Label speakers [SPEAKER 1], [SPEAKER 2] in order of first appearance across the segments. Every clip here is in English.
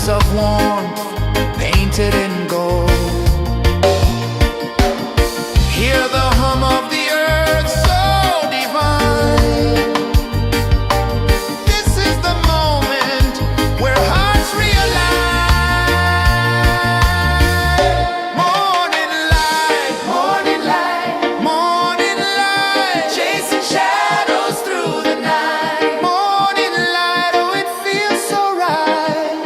[SPEAKER 1] lights of warmth painted in gold. Hear the hum of the earth so divine. This is the moment where hearts realize. Morning light, morning light, morning light, chasing shadows through the night. Morning light, oh it feels so right.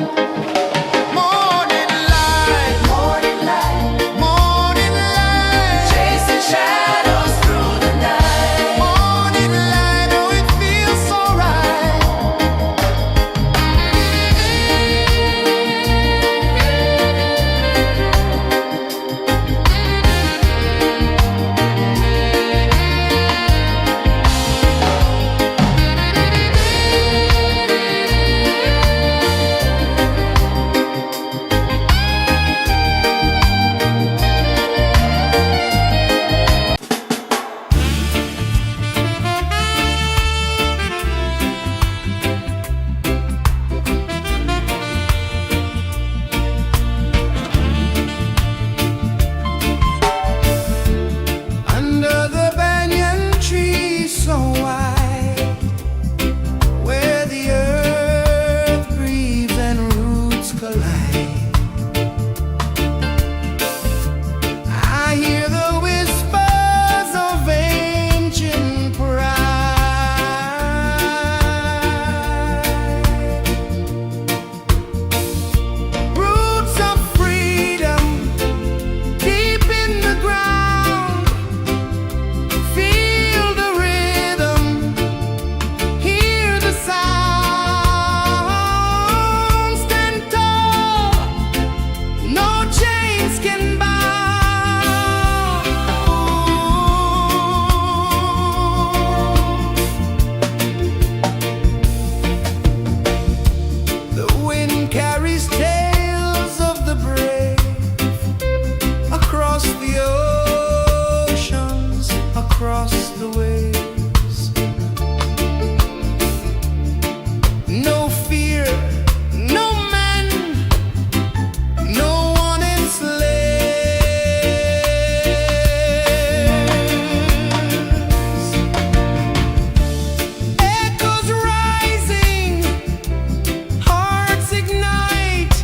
[SPEAKER 1] Morning light, morning light, morning light, chasing shadows through the night. Morning light, oh it feels so right. Under the banyan tree so wide, where the earth breathes and roots collide, I hear the whispers of ancient pride. Roots of freedom deep in the ground. Feel the rhythm, hear the sound. Stand tall, no chains can bound. The wind carries tales of the brave across the oceans, across the waves. No fear, no man, no one enslaves. Echoes rising, hearts ignite,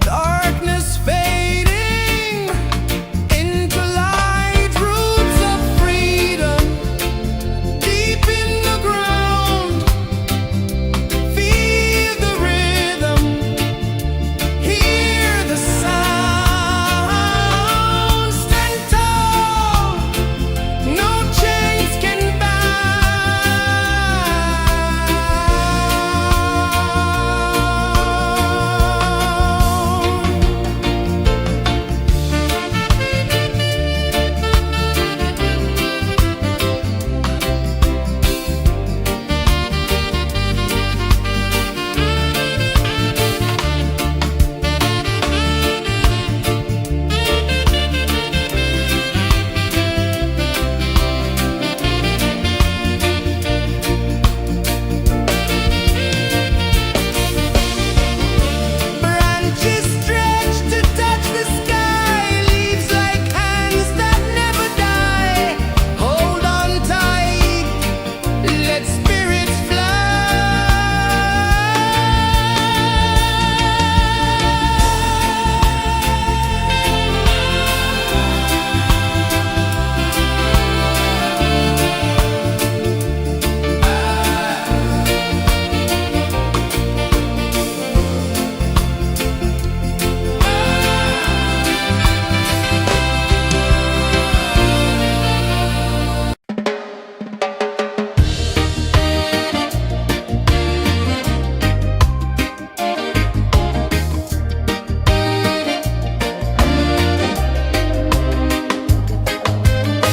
[SPEAKER 1] darkness fading into light. Roots of freedom deep in the ground. Feel the rhythm, hear the sound. Stand tall, no chains can branches stretch to touch the sky, leaves like hands that never die. Hold on tight, let spirits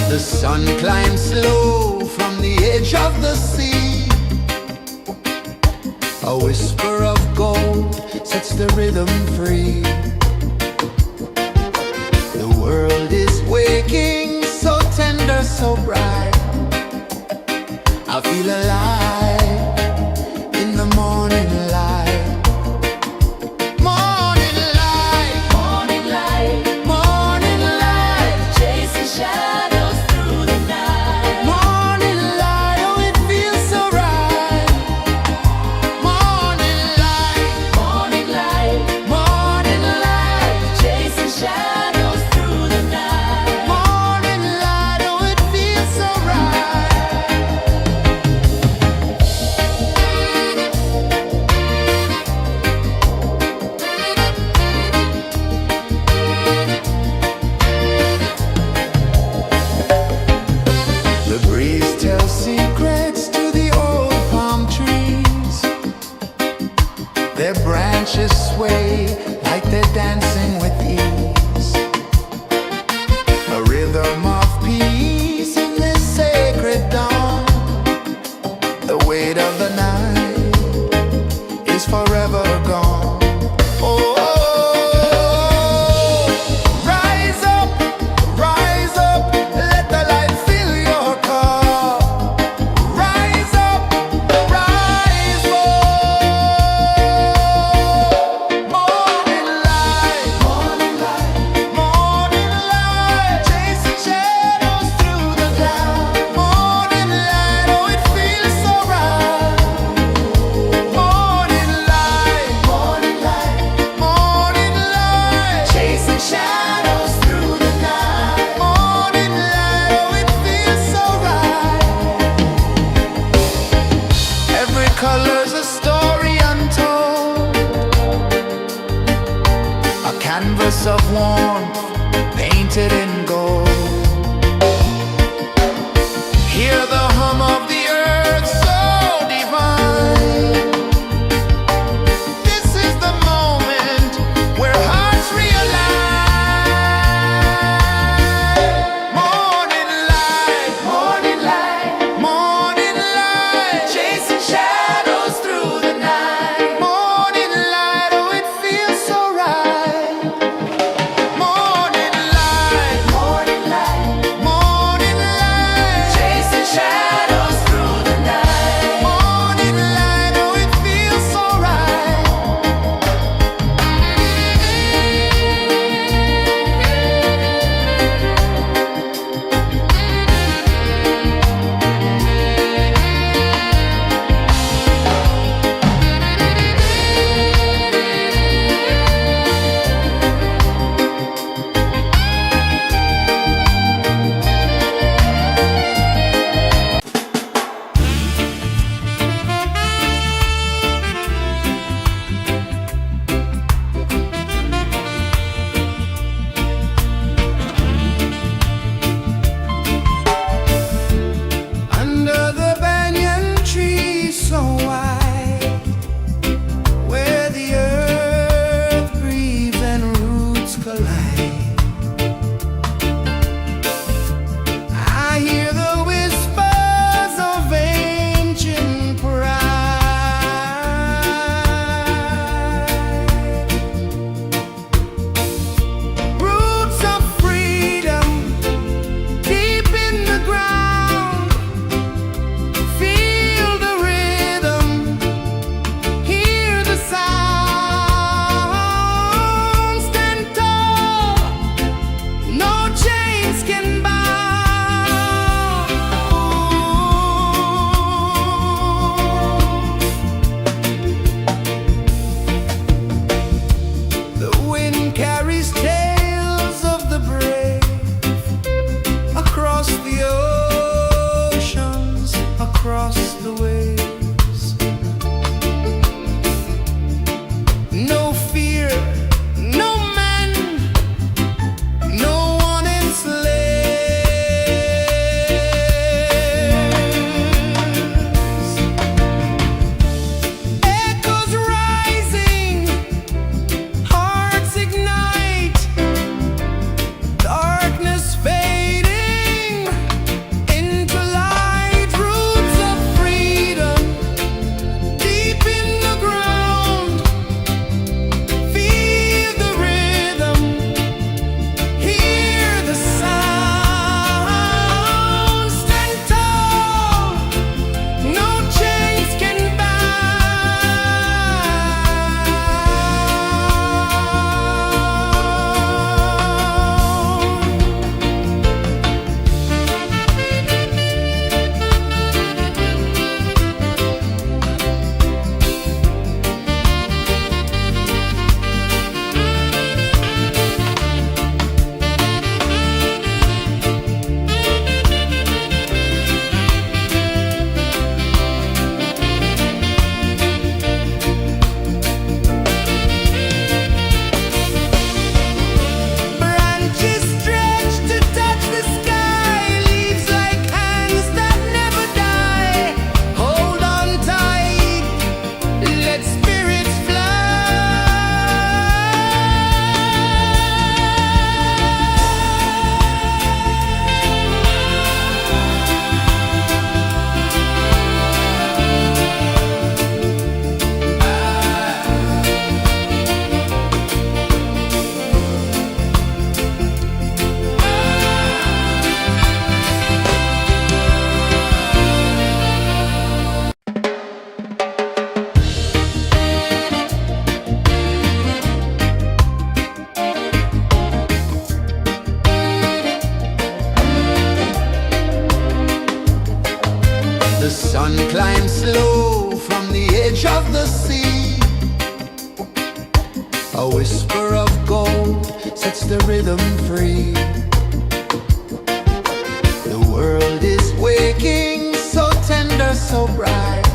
[SPEAKER 1] The sun climbs slow from the edge of the sea. A whisper of gold sets the rhythm free. The world is waking, so tender, so bright. I feel alive in the morning light. branches sway like they're dancing with ease. A rhythm of peace in this sacred dawn. The weight of the night is forever gone. Oh, rise up, let the light fill your cup. Rise up, rise up. Morning light, morning light, morning light, chasing shadows through the cloud. Morning light, oh it feels so right. Morning light, morning light, morning light, chasing shadows through the night. Morning light, oh it feels so right. Every color's a story untold, a canvas of warmth painted in gold. Hear the hum of the earth so divine. This is the moment where hearts realign. Morning light, morning light, morning light, chasing shadows through the night. Morning light, oh it feels so right. Morning light, morning whisper of gold sets the rhythm free. The world is waking, so tender, so bright.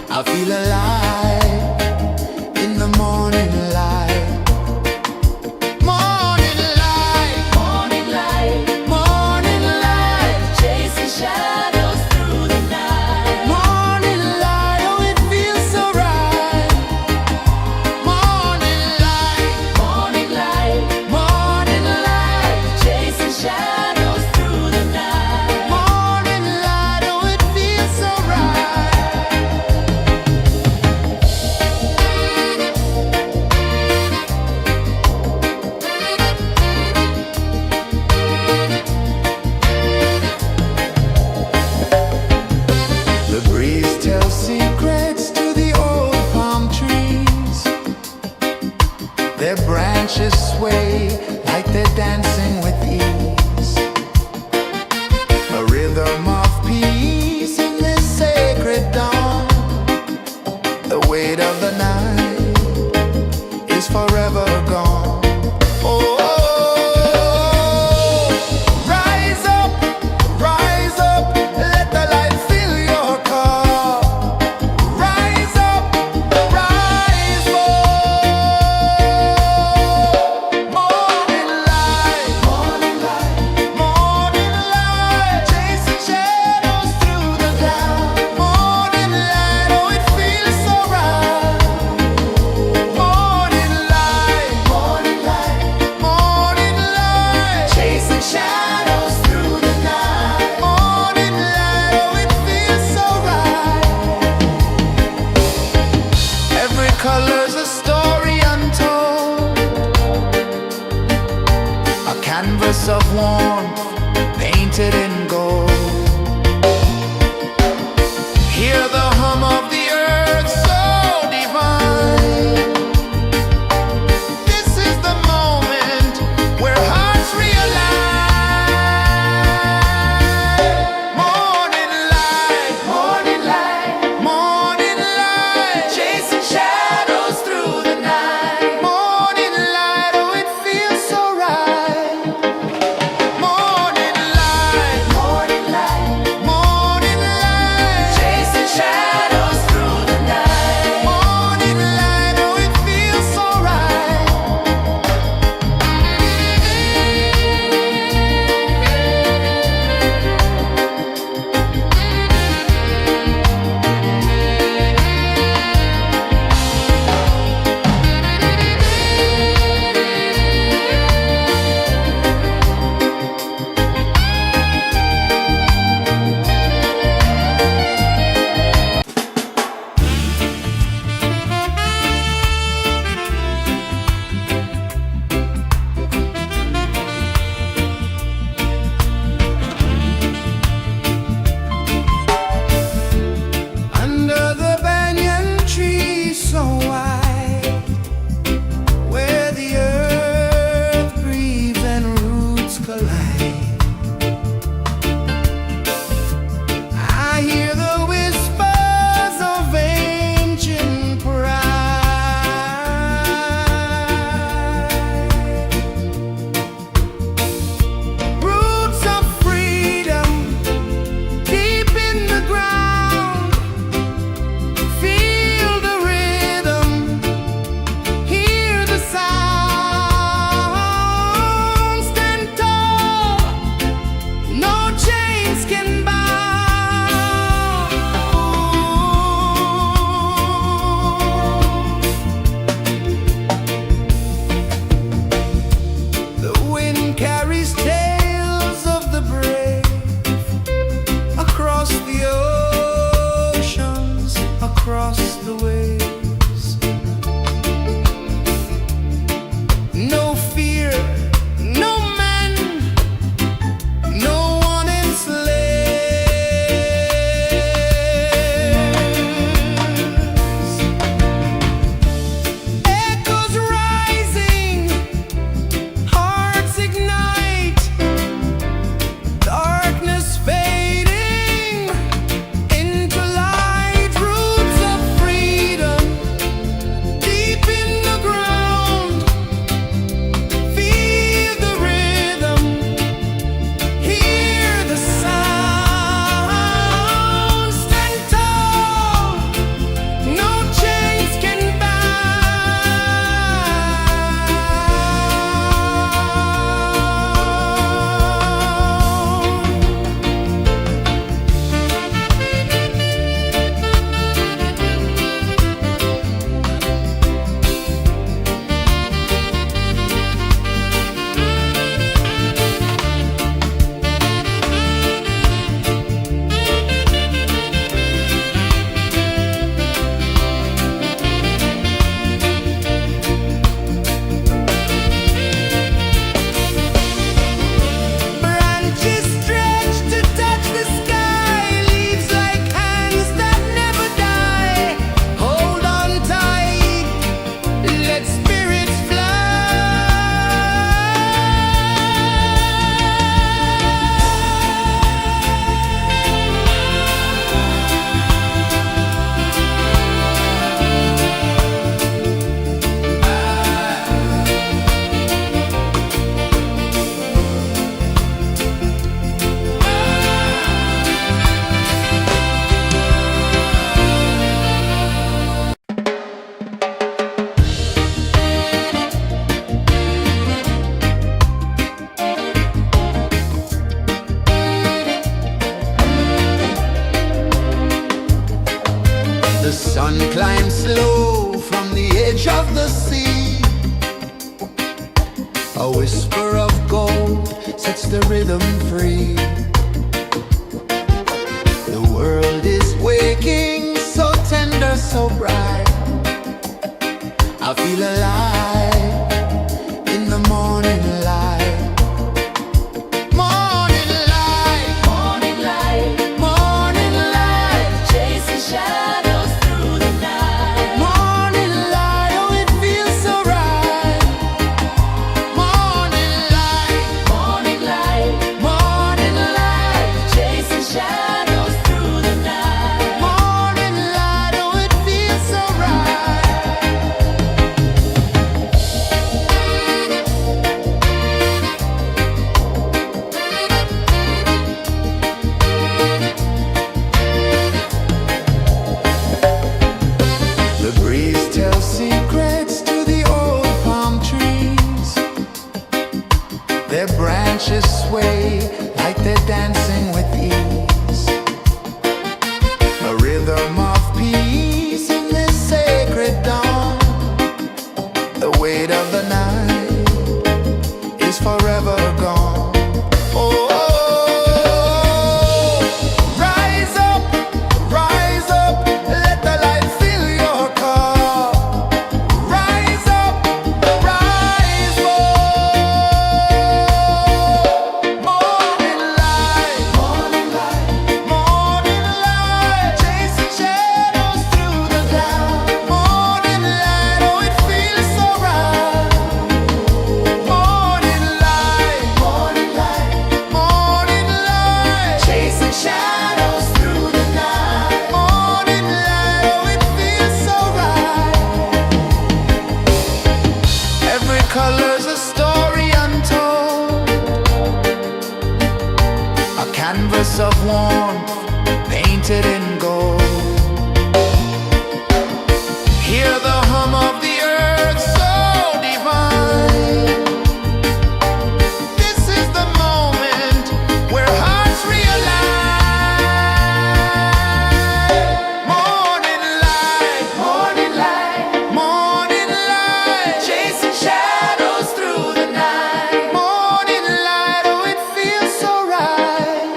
[SPEAKER 1] I feel alive in the morning light. Morning light, morning light, morning light, chasing shadows through the night. Morning light, oh it feels so right. Morning light, morning light, morning light, chasing shadows through the night. Morning light, oh it feels so right. The breeze tells secrets to the old palm trees. Their branches sway like they're dancing with ease. A rhythm of peace in this sacred dawn. The weight of the night is forever gone. Oh, rise up, let the light fill your car. Rise up, rise up. Morning light, morning light, morning light, chasing shadows through the dark. Morning light, oh it feels so right. Morning light, morning light, morning light, chasing shadows through the night. Morning light, oh it feels so right. Every color's a story untold, a canvas of warmth painted in gold. Hear the hum of the earth so divine. This is the moment where hearts realign. Morning light, morning light, morning light, chasing shadows through the night. Morning light, oh it feels so right. Morning light, morning light, morning light, chasing shadows through the night. Morning light, oh it feels so right. Under the banyan tree so wide, where the earth breathes and roots collide, I hear the whispers of ancient pride. Roots of freedom deep in the ground. Feel the rhythm, hear the sound. Stand tall, no chains can bound. The wind carries tales of the brave across the oceans, across the waves. No fear, no man, no one enslaves. Echoes rising, hearts ignite, darkness fading into light. Roots of freedom The sun climbs slow from the edge of the sea. A whisper of gold sets the rhythm free. The world is waking, so tender, so bright. I feel alive in the morning light. Morning light, morning light, morning light, chasing shadows through the night. Morning light, oh it feels so right. Morning light, morning light, morning light, chasing shadows through the night. Morning light, oh it feels so right. The breeze tells secrets to the old palm trees. Their branches sway like they're dancing with ease. A rhythm of peace in this sacred dawn. The weight of the night is forever gone. Oh, rise up, let the light fill your car. Rise up, rise up. Morning light, morning light, morning light, chasing shadows through the cloud. Morning light, oh it feels so right. Morning light, morning light, morning light, chasing shadows through the night. Morning light, oh it feels so right. Every color's a story untold, a canvas of warmth painted in gold. Hear the hum of the earth so divine. This is the moment where hearts realign. Morning light, morning light, morning light, chasing shadows through the night. Morning light, oh it feels so right.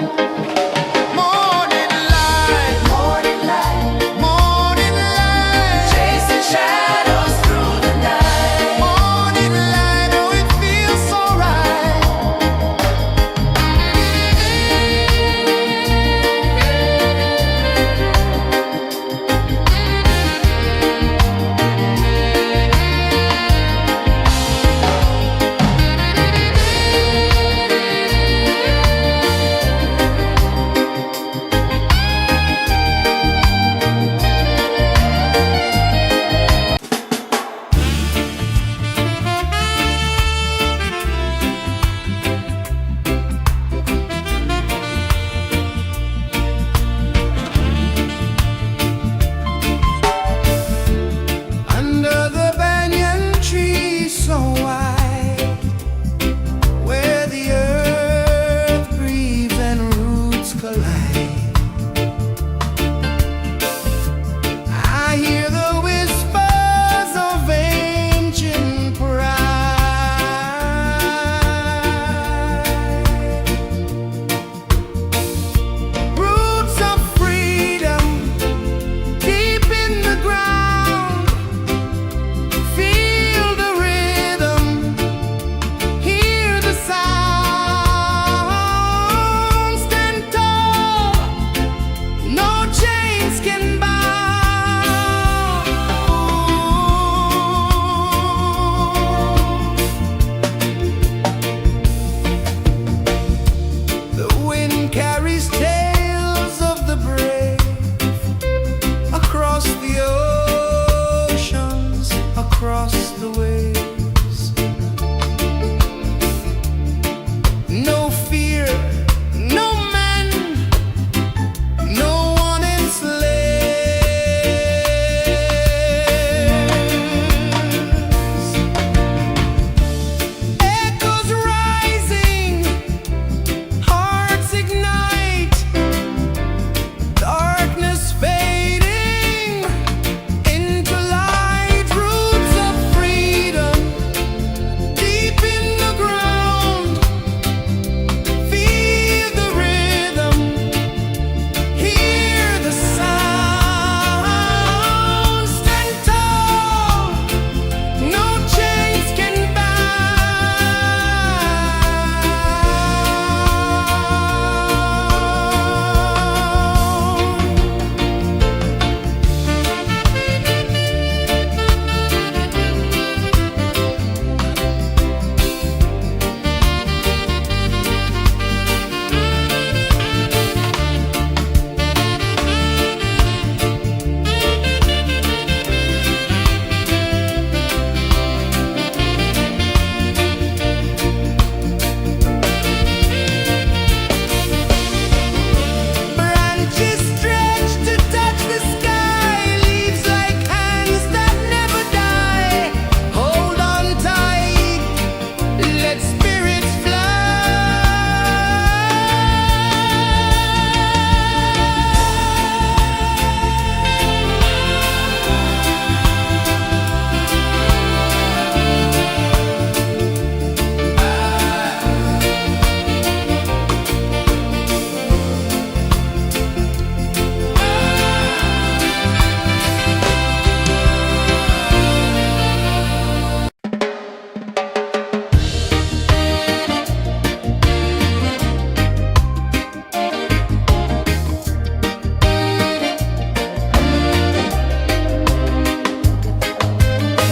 [SPEAKER 1] Morning light, morning light, morning light, chasing shadows through the night. Morning light, oh it feels so right. Under the banyan tree so wide, where the earth breathes and roots collide, I hear the whispers of ancient pride. Roots of freedom deep in the ground. Feel the rhythm, hear the sound. Stand tall, no chains can bound. The wind carries tales of the brave across the oceans, across the waves. No fear, no man, no one enslaves. Echoes rising, hearts ignite, darkness fading.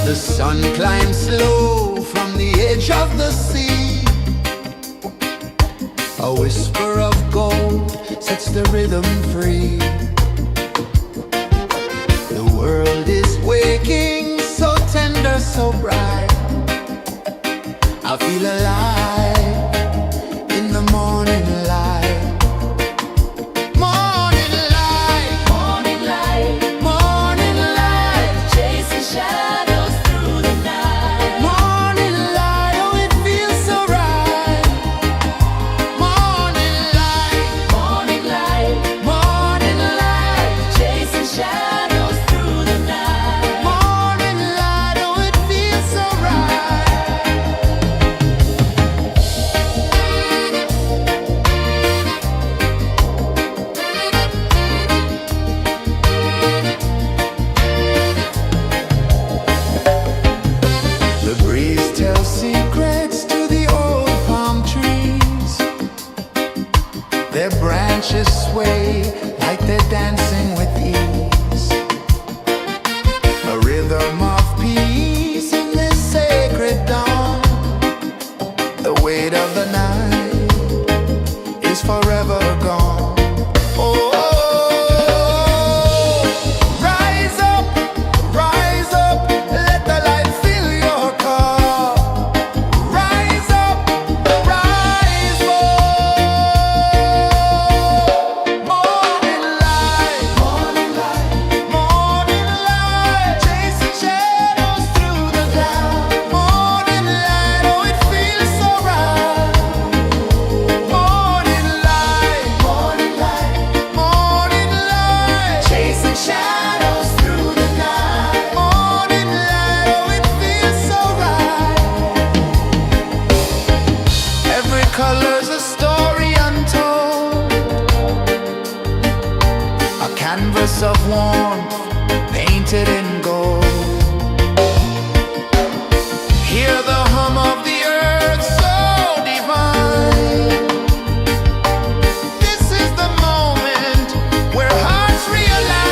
[SPEAKER 1] The sun climbs slow from the edge of the sea. A whisper of gold sets the rhythm free. The world is waking, so tender, so bright. I feel alive in the morning light. Morning light, morning light, morning light, chasing shadows through the night. Morning light, oh it feels so right. Morning light, morning light, morning light, chasing shadows through the night. Morning light, oh it feels so right. The breeze tells secrets to the old palm trees. Their branches sway like they're dancing with ease. A rhythm of peace in this sacred dawn. The weight of the night is forever gone. Oh, rise up, let the light fill your cup. Rise up, rise up. Morning light, morning light, morning light, chasing shadows through the cloud. Morning light, oh it feels so right. Morning light, morning light, morning light, chasing shadows through the night. Morning light, oh it feels so right. Every color's a story untold, a canvas of warmth painted in gold. Hear the hum of the earth so divine. This is the moment where hearts realign.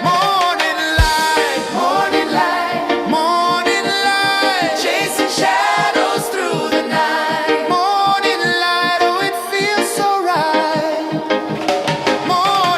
[SPEAKER 1] Morning light, morning light, morning light, chasing shadows through the night. Morning light, oh it feels so right. Morning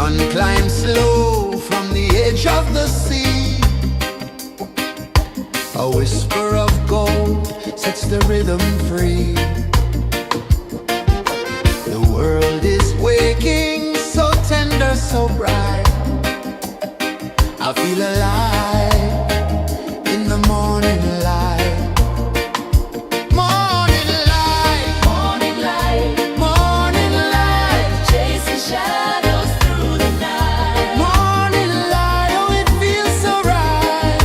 [SPEAKER 1] sun climbs slow from the edge of the sea. A whisper of gold sets the rhythm free. The world is waking, so tender, so bright. I feel alive in the morning light. Morning light,
[SPEAKER 2] Morning light,
[SPEAKER 1] morning light,
[SPEAKER 2] chasing shadows through the night.
[SPEAKER 1] morning light, oh it feels so right.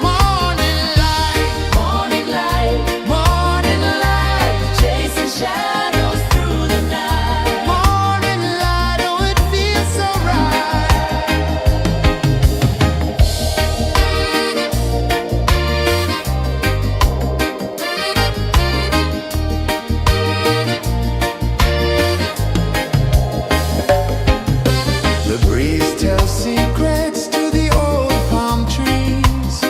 [SPEAKER 1] Morning light,
[SPEAKER 2] Morning light,
[SPEAKER 1] morning light,
[SPEAKER 2] chasing shadows through the night.
[SPEAKER 1] morning light, oh it feels so right. The breeze tells secrets to the old palm trees.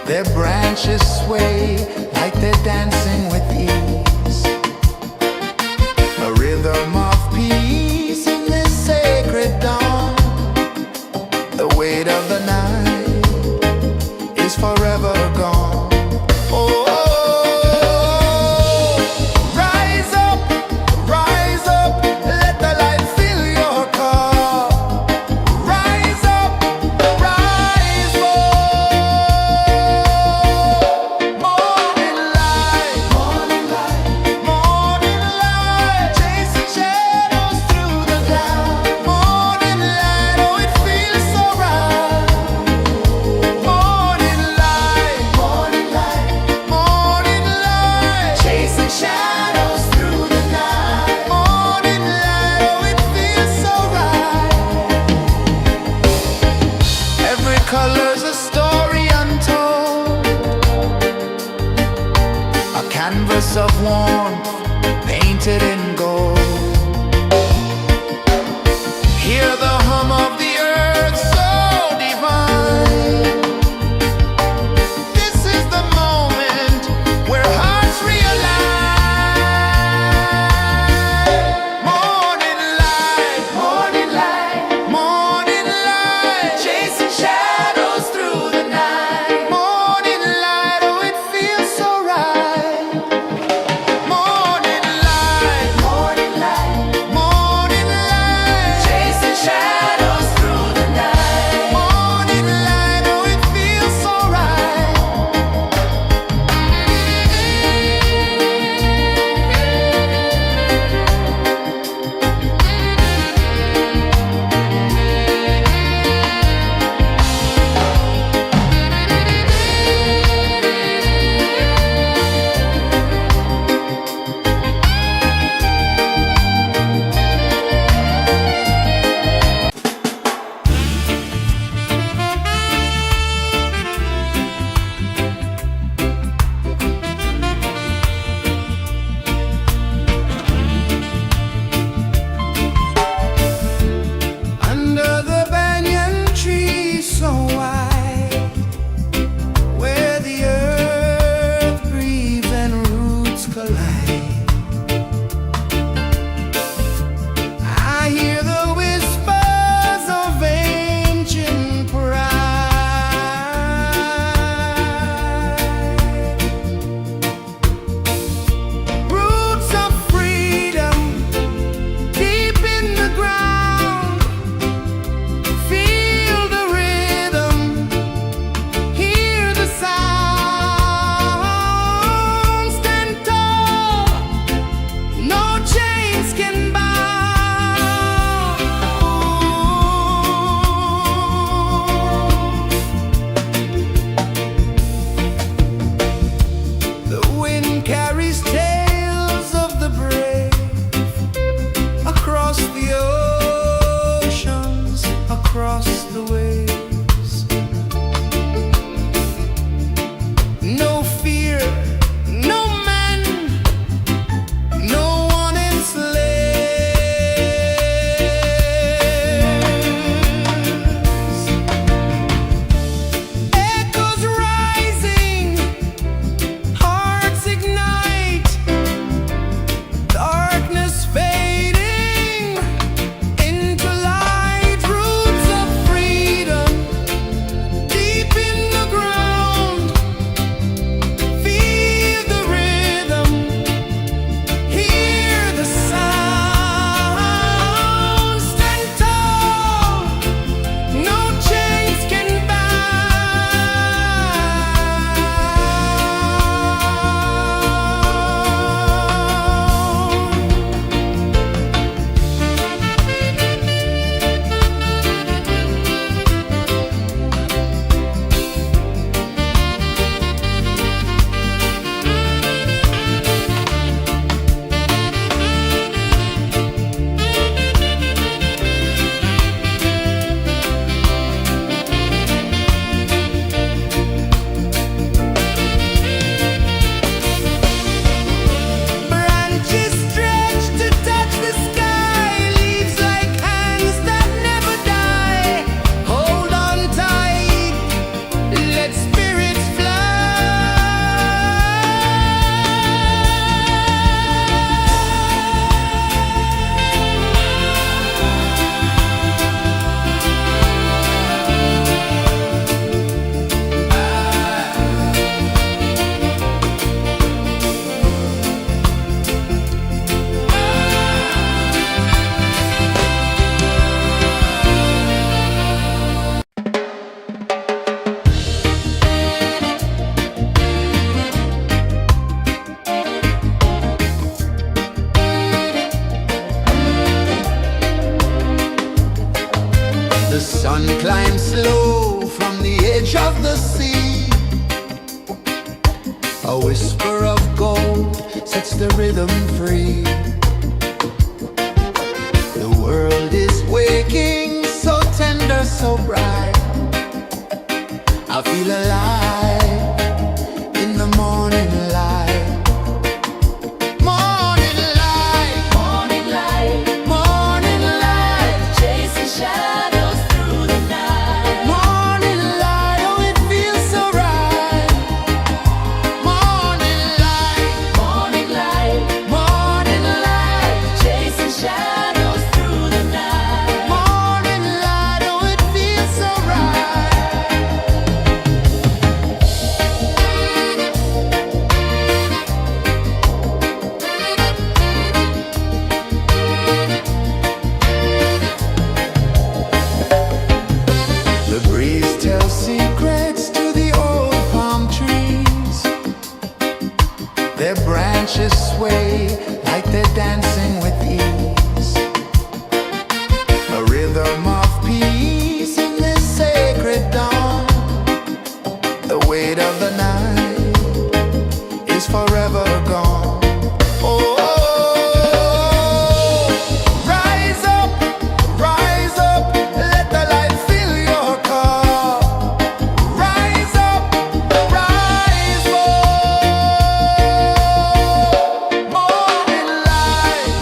[SPEAKER 1] Their branches sway like they're dancing with ease. A rhythm of peace in this sacred dawn. The weight of the night is forever gone. Oh, rise up, let the light fill your cup. Rise up, rise up. Morning light,
[SPEAKER 2] Morning light,
[SPEAKER 1] morning light, chasing shadows through the night. Morning light, oh it feels so right. Morning light,
[SPEAKER 2] morning light,
[SPEAKER 1] morning light,
[SPEAKER 2] chasing shadows through the night.
[SPEAKER 1] morning light, oh it feels so right. Every color's a story untold, a canvas of warmth painted in gold. Hear the hum of the earth so divine. This is the moment where hearts realign. Morning light,
[SPEAKER 2] Morning light,
[SPEAKER 1] morning light,
[SPEAKER 2] chasing shadows through the night.
[SPEAKER 1] morning light, oh it feels so right. Morning light,
[SPEAKER 2] Morning light,
[SPEAKER 1] morning light,
[SPEAKER 2] chasing shadows
[SPEAKER 1] edge of the sea. A whisper of gold sets the rhythm free. The world is waking, so tender, so bright. I feel alive in the morning light. Morning light,
[SPEAKER 2] Morning light,
[SPEAKER 1] morning light,
[SPEAKER 2] chasing shadows through the night.
[SPEAKER 1] morning light. Oh, it feels so right. Morning light,
[SPEAKER 2] Morning light,
[SPEAKER 1] morning light,
[SPEAKER 2] chasing shadows through the night.
[SPEAKER 1] morning light. Oh, it feels so right. The breeze tells secrets to the old palm trees. Their branches sway like they're dancing with ease. A rhythm of peace in this sacred dawn. The weight of the night is forever gone. Oh, rise up, let the light fill your cup. Rise up, rise more. Morning light,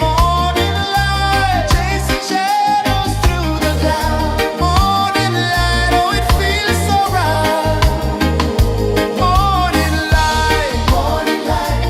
[SPEAKER 1] morning light, chasing shadows through the cloud. Morning light, oh, it feels so right. Morning light, morning light,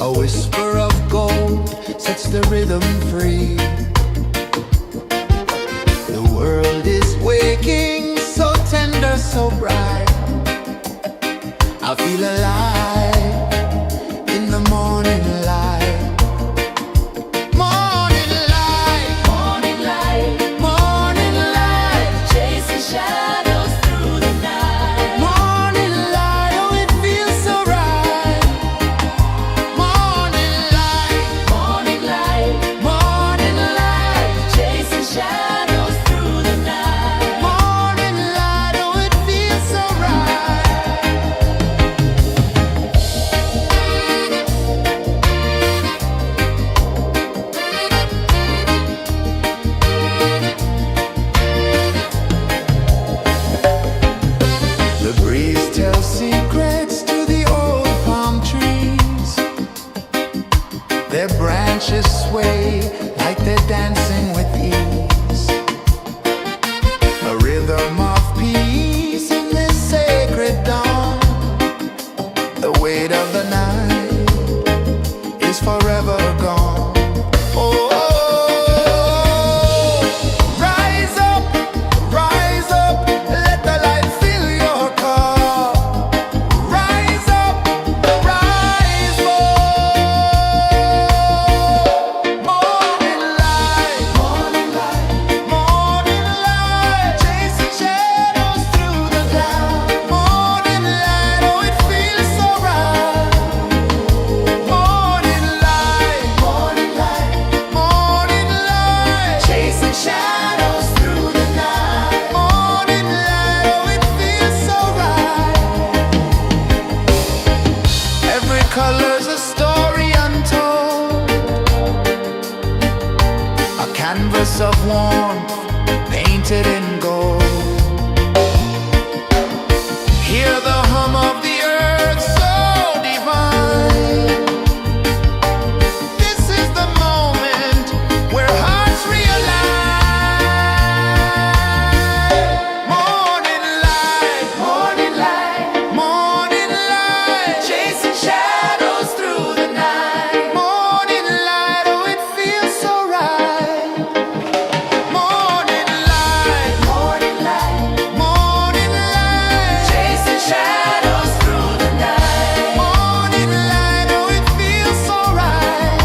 [SPEAKER 1] A whisper of gold sets the rhythm free. The world is waking, so tender, so bright. I feel alive in the morning light. Morning light,
[SPEAKER 2] Morning light,
[SPEAKER 1] morning light,
[SPEAKER 2] chasing shadows through the night.
[SPEAKER 1] morning light. Oh, it feels so right. Morning light,
[SPEAKER 2] Morning light,
[SPEAKER 1] morning light,
[SPEAKER 2] chasing shadows through the night.
[SPEAKER 1] morning light. Oh, it feels so right. The breeze tells secrets to the old palm trees. Their branches sway like they're dancing with ease. A rhythm of peace in this sacred dawn. The weight of the night is forever gone. Oh, rise up, let the light fill your cup. Rise up, rise up. Morning light, morning light, morning light, chasing shadows through the cloud. Morning light, oh, it feels so right. Morning light, morning light, morning light, chasing shadows through the night. Morning light, oh, it feels so right. Every color's a story untold, a canvas of warmth painted in gold. Hear the hum of the earth so divine. This is the moment where hearts realign. Morning light, morning light, morning light, chasing shadows through the night. Morning light, oh, it feels so right. Morning light, morning light, morning light, chasing shadows through the night. Morning light, oh, it feels so right.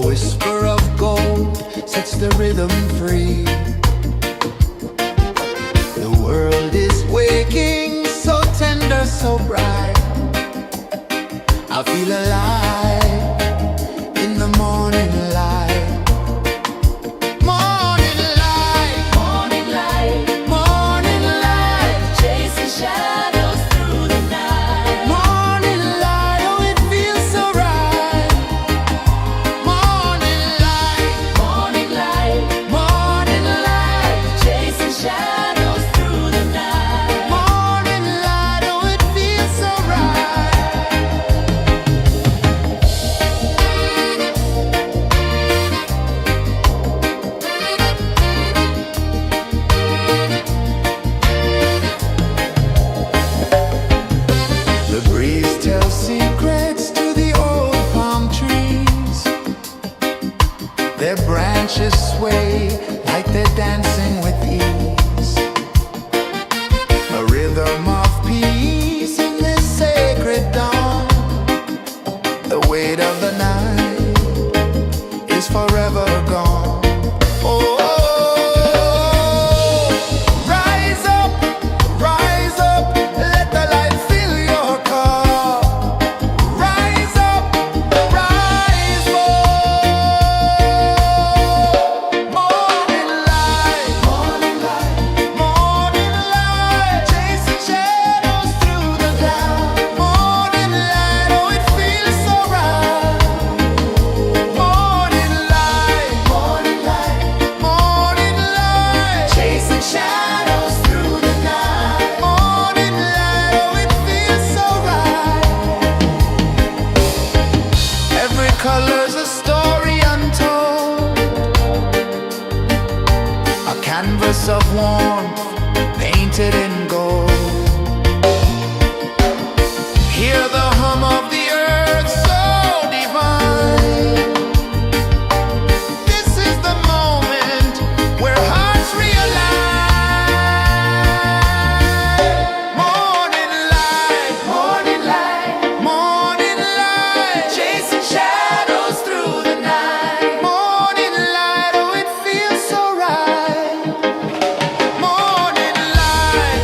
[SPEAKER 1] A whisper of gold sets the rhythm free. The world is waking, so tender, so bright. I feel alive in the morning light. Morning light,
[SPEAKER 2] Morning light,
[SPEAKER 1] morning light,
[SPEAKER 2] chasing shadows through the night.
[SPEAKER 1] morning light. Oh, it feels so right. Morning light,
[SPEAKER 2] Morning light,
[SPEAKER 1] morning light,
[SPEAKER 2] chasing shadows through the night.
[SPEAKER 1] morning light. Oh, it feels so right. The breeze tells secrets to the old palm trees. Their branches sway like they're dancing with ease. A rhythm of peace in this sacred dawn. The weight of the night is forever gone. Oh, rise up, let the light fill your cup. Rise up, rise up. Morning light, morning light, chasing shadows through the cloud. Morning light, oh, it feels so right. Morning light, morning light, chasing shadows through the night. Morning light, oh, it feels so right. Every color's a story untold, a canvas of warmth painted in gold. Hear the hum of the earth so divine. This is the moment where hearts realign. Morning light, morning light, chasing shadows through the night. Morning light, oh, it feels so right. Morning light,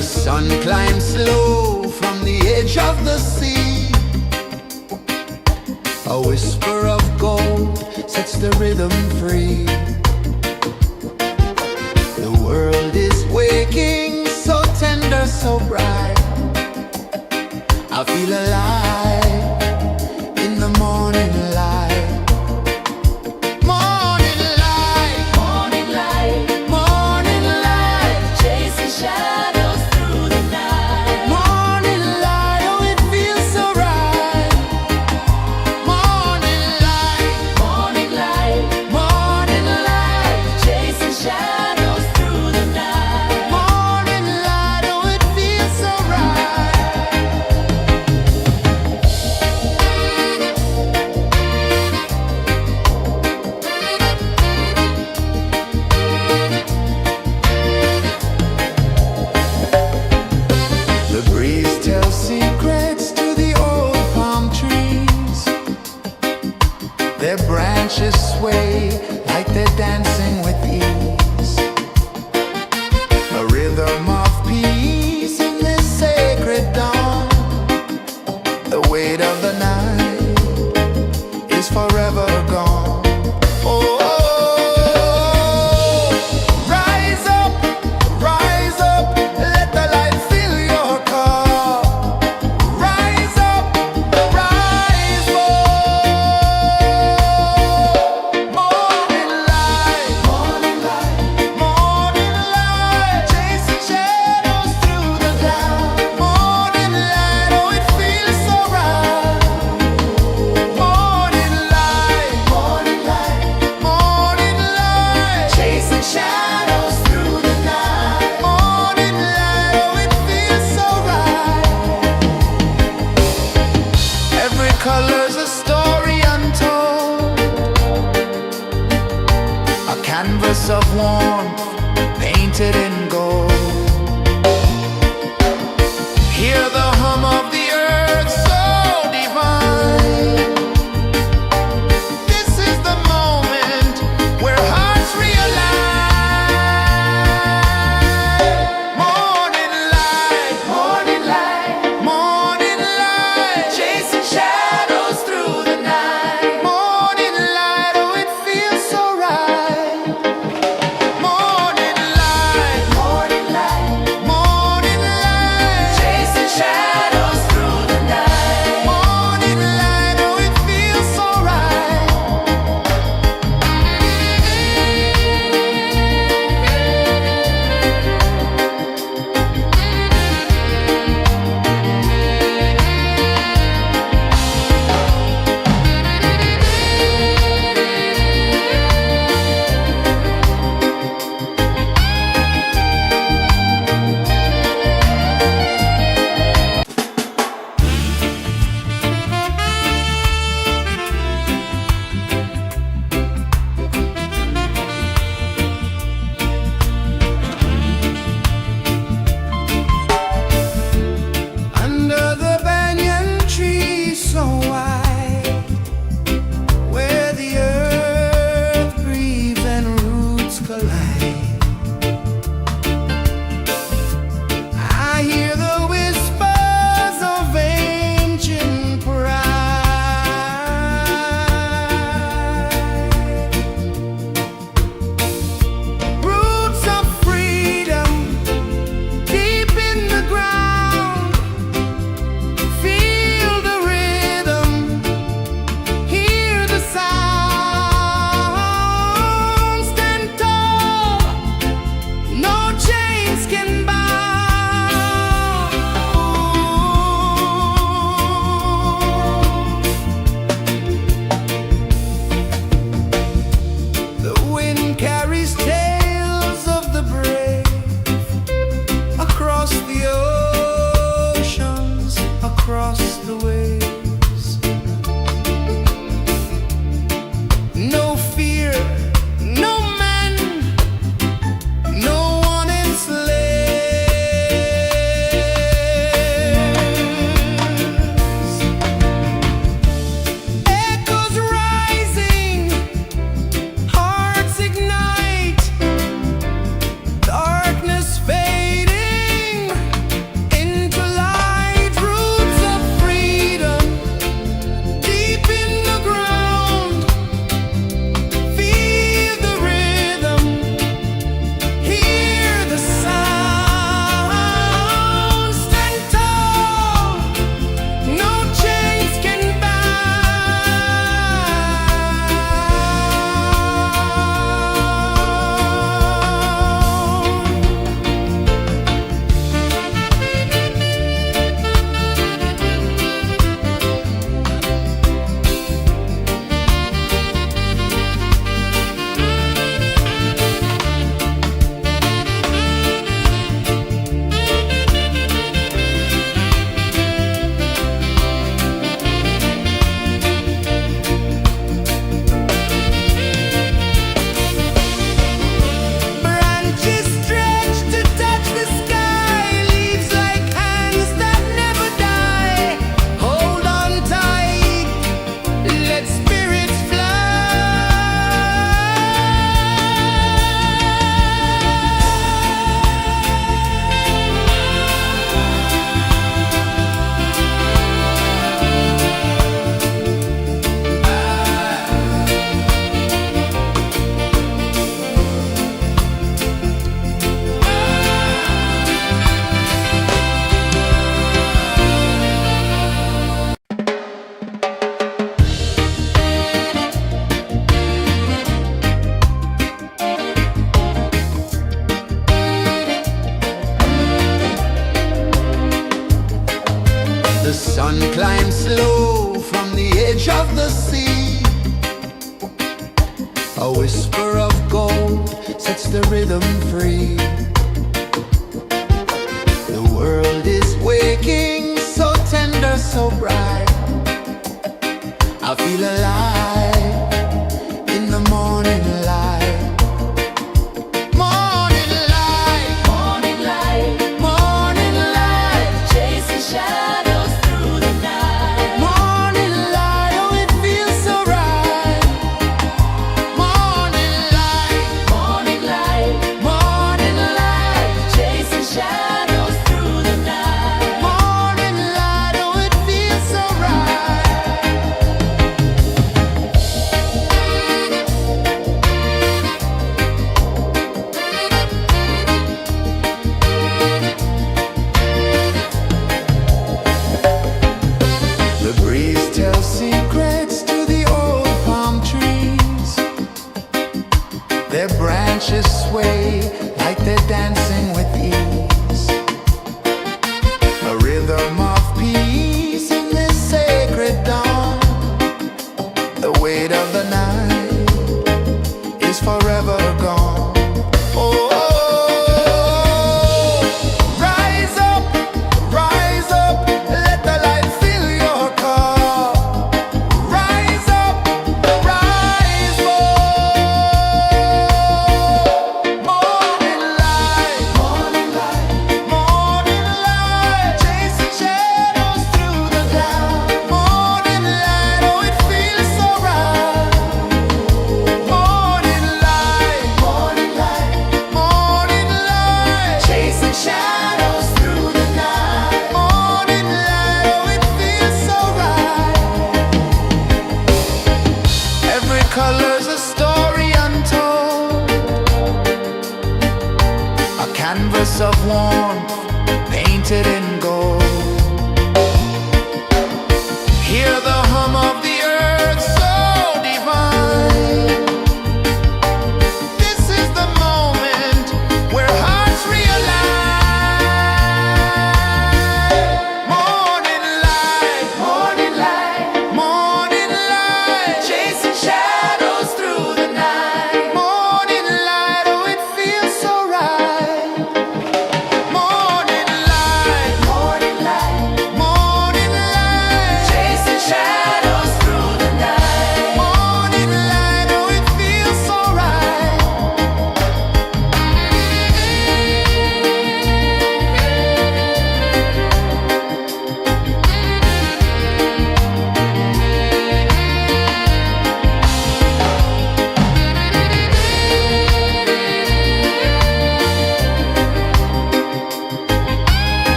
[SPEAKER 1] The sun climbs slow from the edge of the sea. A whisper of gold sets the rhythm free. The world is waking, so tender, so bright. I feel alive in the morning light. Morning light,
[SPEAKER 2] Morning light,
[SPEAKER 1] morning light,
[SPEAKER 2] chasing shadows through the night.
[SPEAKER 1] morning light, oh it feels so right. Morning light,
[SPEAKER 2] Morning light,
[SPEAKER 1] morning light,
[SPEAKER 2] chasing shadows through the night.
[SPEAKER 1] morning light, oh it feels so right. sun climbs slow from the edge of the sea. A whisper of gold sets the rhythm free. The world is waking, so tender, so bright. I feel alive in the morning light. Morning light,
[SPEAKER 2] Morning light,
[SPEAKER 1] morning light,
[SPEAKER 2] chasing shadows through the night.
[SPEAKER 1] morning light, oh it feels so right. Morning light,
[SPEAKER 2] Morning light,
[SPEAKER 1] morning light,
[SPEAKER 2] chasing shadows through the night.
[SPEAKER 1] morning light, oh it feels so right.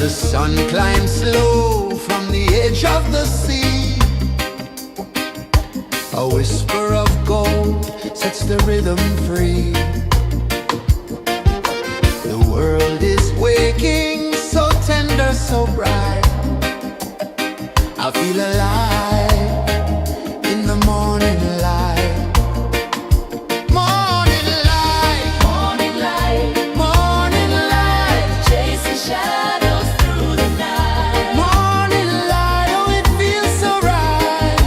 [SPEAKER 1] The sun climbs slow from the edge of the sea. A whisper of gold sets the rhythm free. The world is waking, so tender, so bright. I feel alive in the morning light. Morning light,
[SPEAKER 2] Morning light,
[SPEAKER 1] morning light,
[SPEAKER 2] chasing shadows through the night.
[SPEAKER 1] morning light, oh it feels so right.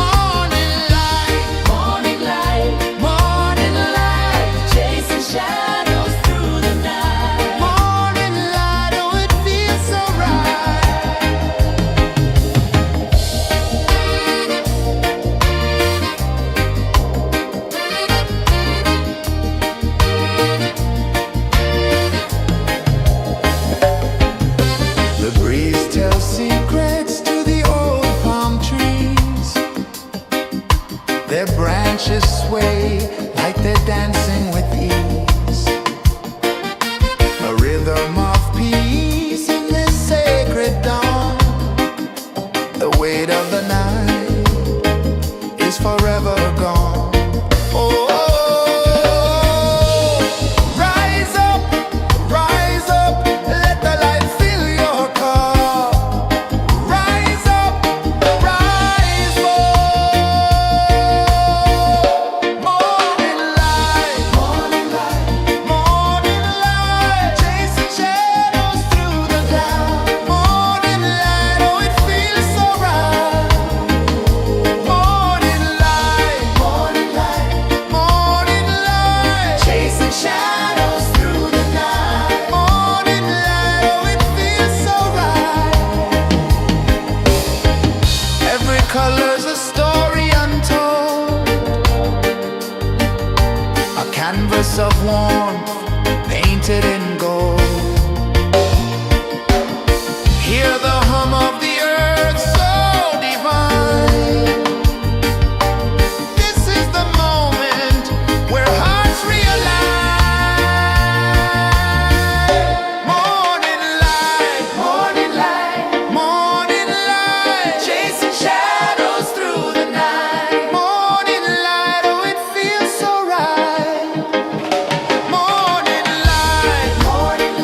[SPEAKER 1] Morning light,
[SPEAKER 2] Morning light,
[SPEAKER 1] morning light,
[SPEAKER 2] chasing shadows through the night.
[SPEAKER 1] morning light, oh it feels so right. The breeze tells secrets to the old palm trees. Their branches sway like they're dancing with ease. A rhythm of peace in this sacred dawn. The weight of the night is forever gone. Oh, rise up, let the light fill your cup. Rise up, rise up. Morning light, morning light, morning light, chasing shadows through the cloud. Morning light, oh it feels so right. Morning light, morning light, morning light, chasing shadows through the night. Morning light, oh it feels so right. Every color's a story untold, a canvas of warmth painted in gold. Hear the hum of the earth so divine. This is the moment where hearts realign. Morning light, morning light, morning light, chasing shadows through the night. Morning light, oh it feels so right. Morning light, morning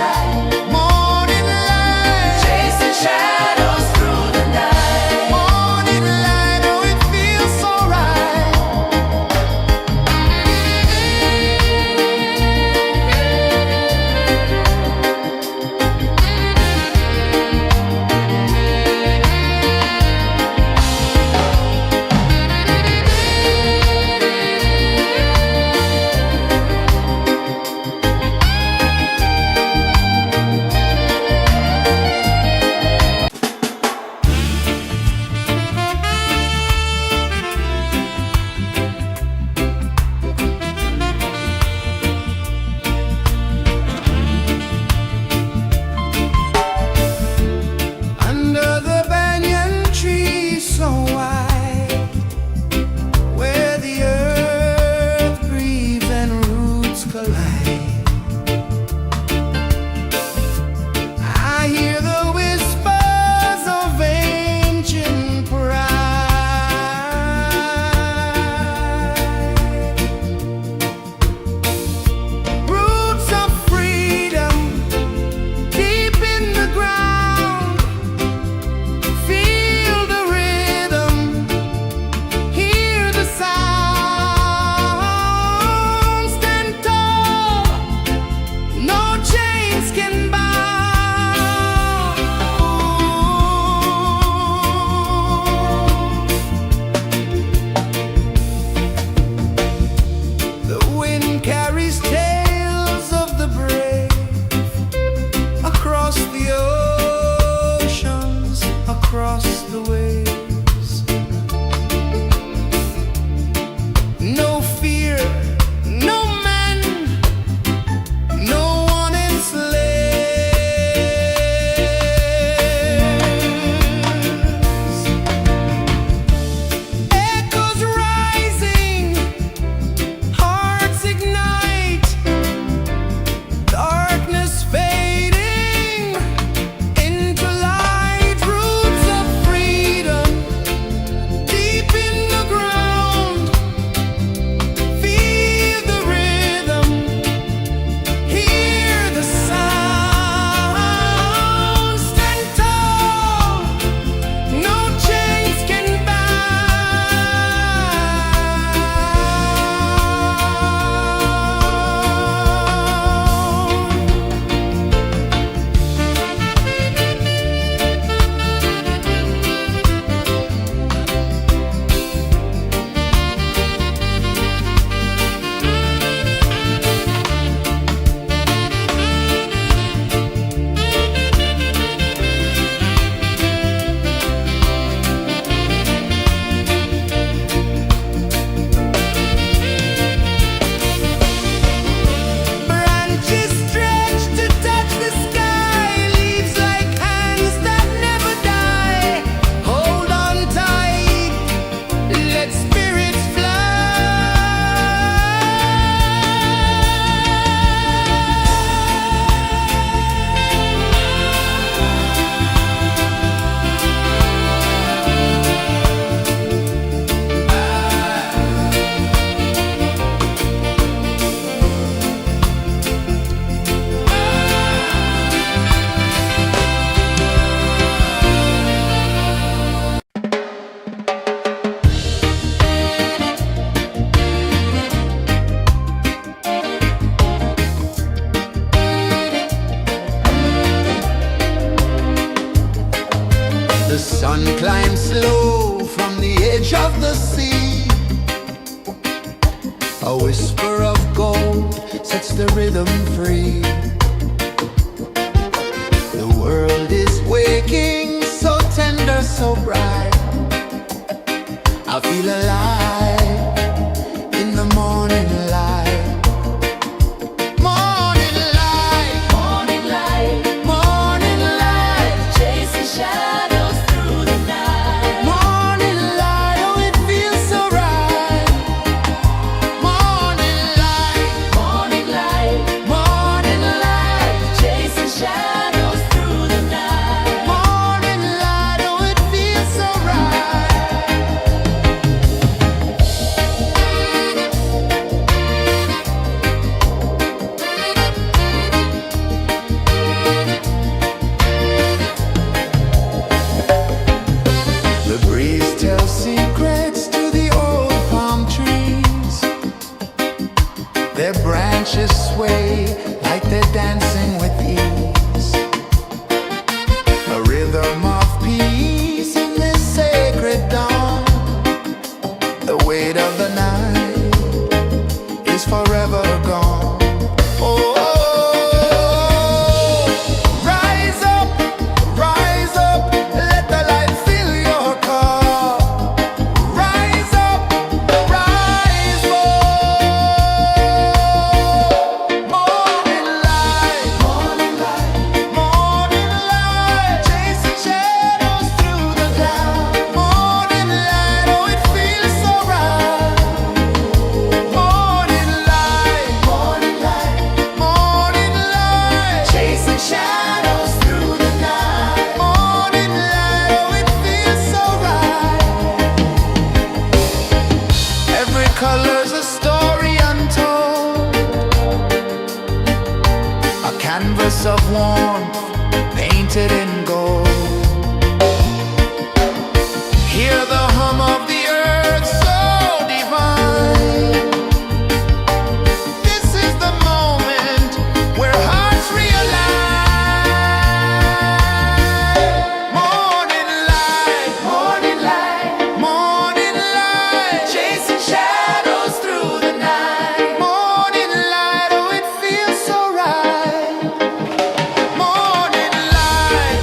[SPEAKER 1] sets the rhythm free. The world is waking, so tender, so bright. I feel alive in the morning light. Morning light,
[SPEAKER 2] Morning light,
[SPEAKER 1] morning light,
[SPEAKER 2] chasing shadows through the night.
[SPEAKER 1] morning light, oh it feels so right. Morning light,
[SPEAKER 2] Morning light,
[SPEAKER 1] morning light,
[SPEAKER 2] chasing shadows through the night.
[SPEAKER 1] morning light, oh it feels so right. The breeze tells secrets to the old palm trees. Their branches sway like they're dancing with ease. A rhythm of peace in this sacred dawn. The weight of the night is forever gone. Oh, rise up, let the light fill your car. Rise up, rise up. Morning light, morning light, morning light, chasing shadows through the cloud. Morning light, oh it feels so right. Morning light, morning light, morning light, chasing shadows through the night. Morning light, oh it feels so right. Every color's a story untold, a canvas of warmth painted in gold. Hear the hum of the earth so divine. This is the moment where hearts realign. Morning light, morning light, morning light, chasing shadows through the night. Morning light, oh it feels so right. Morning light,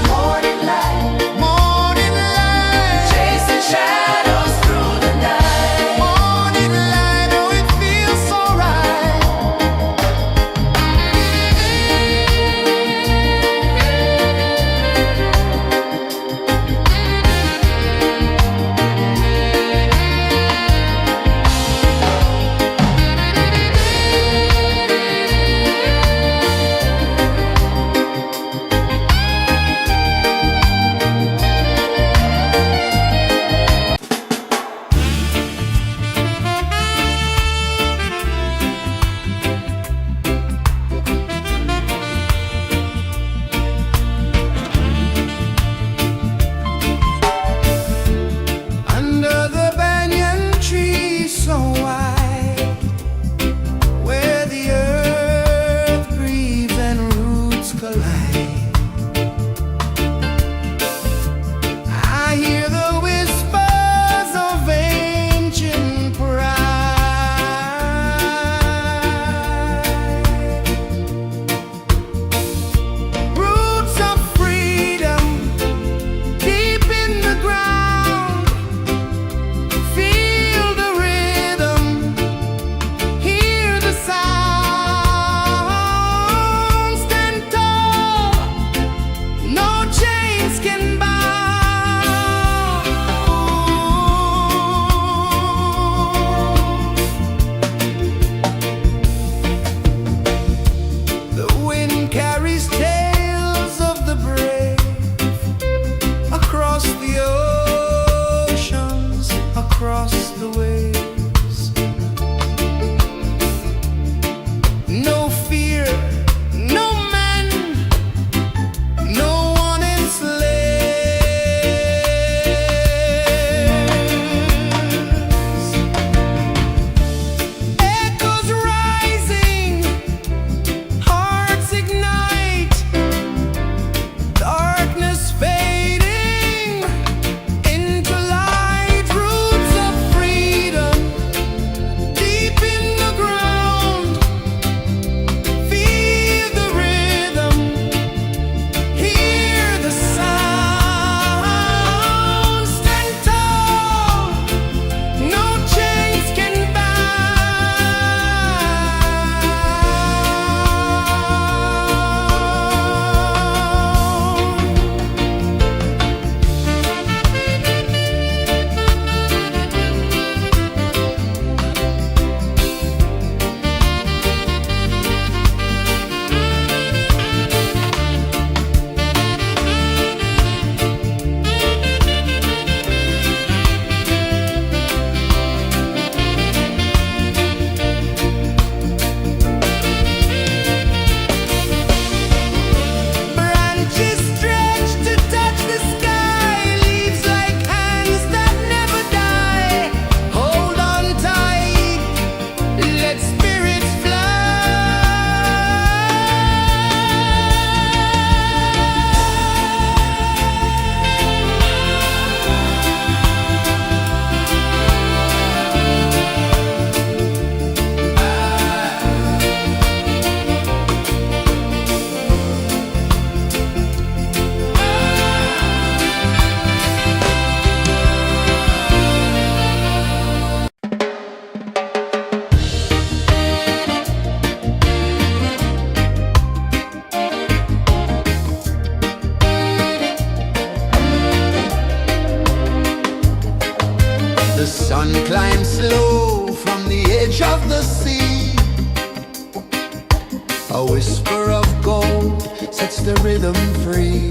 [SPEAKER 1] A whisper of gold sets the rhythm free.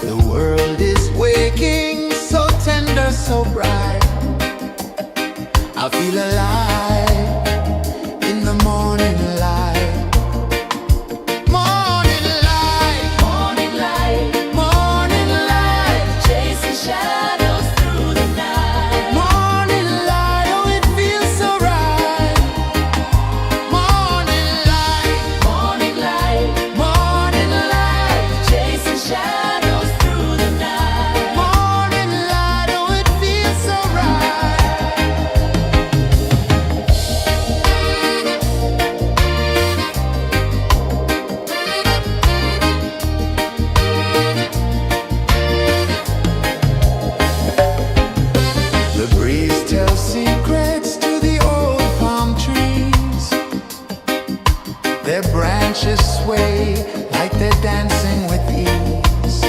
[SPEAKER 1] The world is waking, so tender, so bright. I feel alive in the morning light. Morning light,
[SPEAKER 2] Morning light,
[SPEAKER 1] morning light,
[SPEAKER 2] chasing shadows through the night.
[SPEAKER 1] morning light, oh it feels so right. Morning light,
[SPEAKER 2] Morning light,
[SPEAKER 1] morning light,
[SPEAKER 2] chasing shadows through the night.
[SPEAKER 1] morning light, oh it feels so right. The breeze tells secrets to the old palm trees. Their branches sway like they're dancing with ease.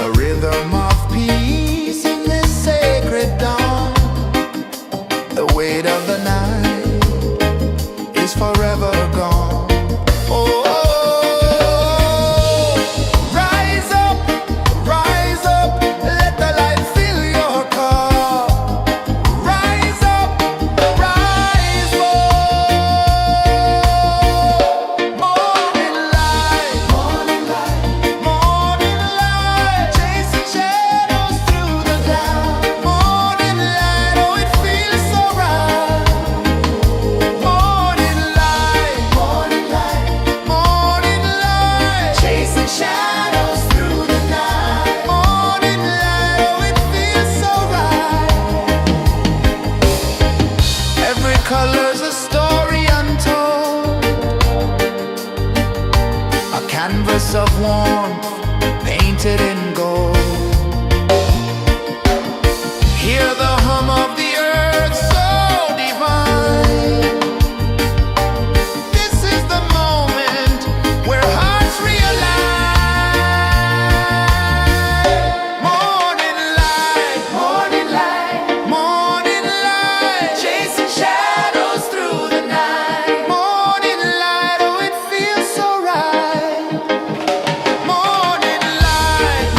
[SPEAKER 1] A rhythm of peace in this sacred dawn. The weight of the night is forever gone. Oh, rise up, let the light fill your cup. Rise up, rise up. Morning light, morning light, morning light, chasing shadows through the cloud. Morning light, oh it feels so right. Morning light, morning light, morning light, chasing shadows through the night. Morning light, oh it feels so right. Every color's a story untold, a canvas of warmth painted in gold. Hear the hum of the earth so divine. This is the moment where hearts realign. Morning light, morning light, morning light, chasing shadows through the night. Morning light, oh it feels so right. Morning light,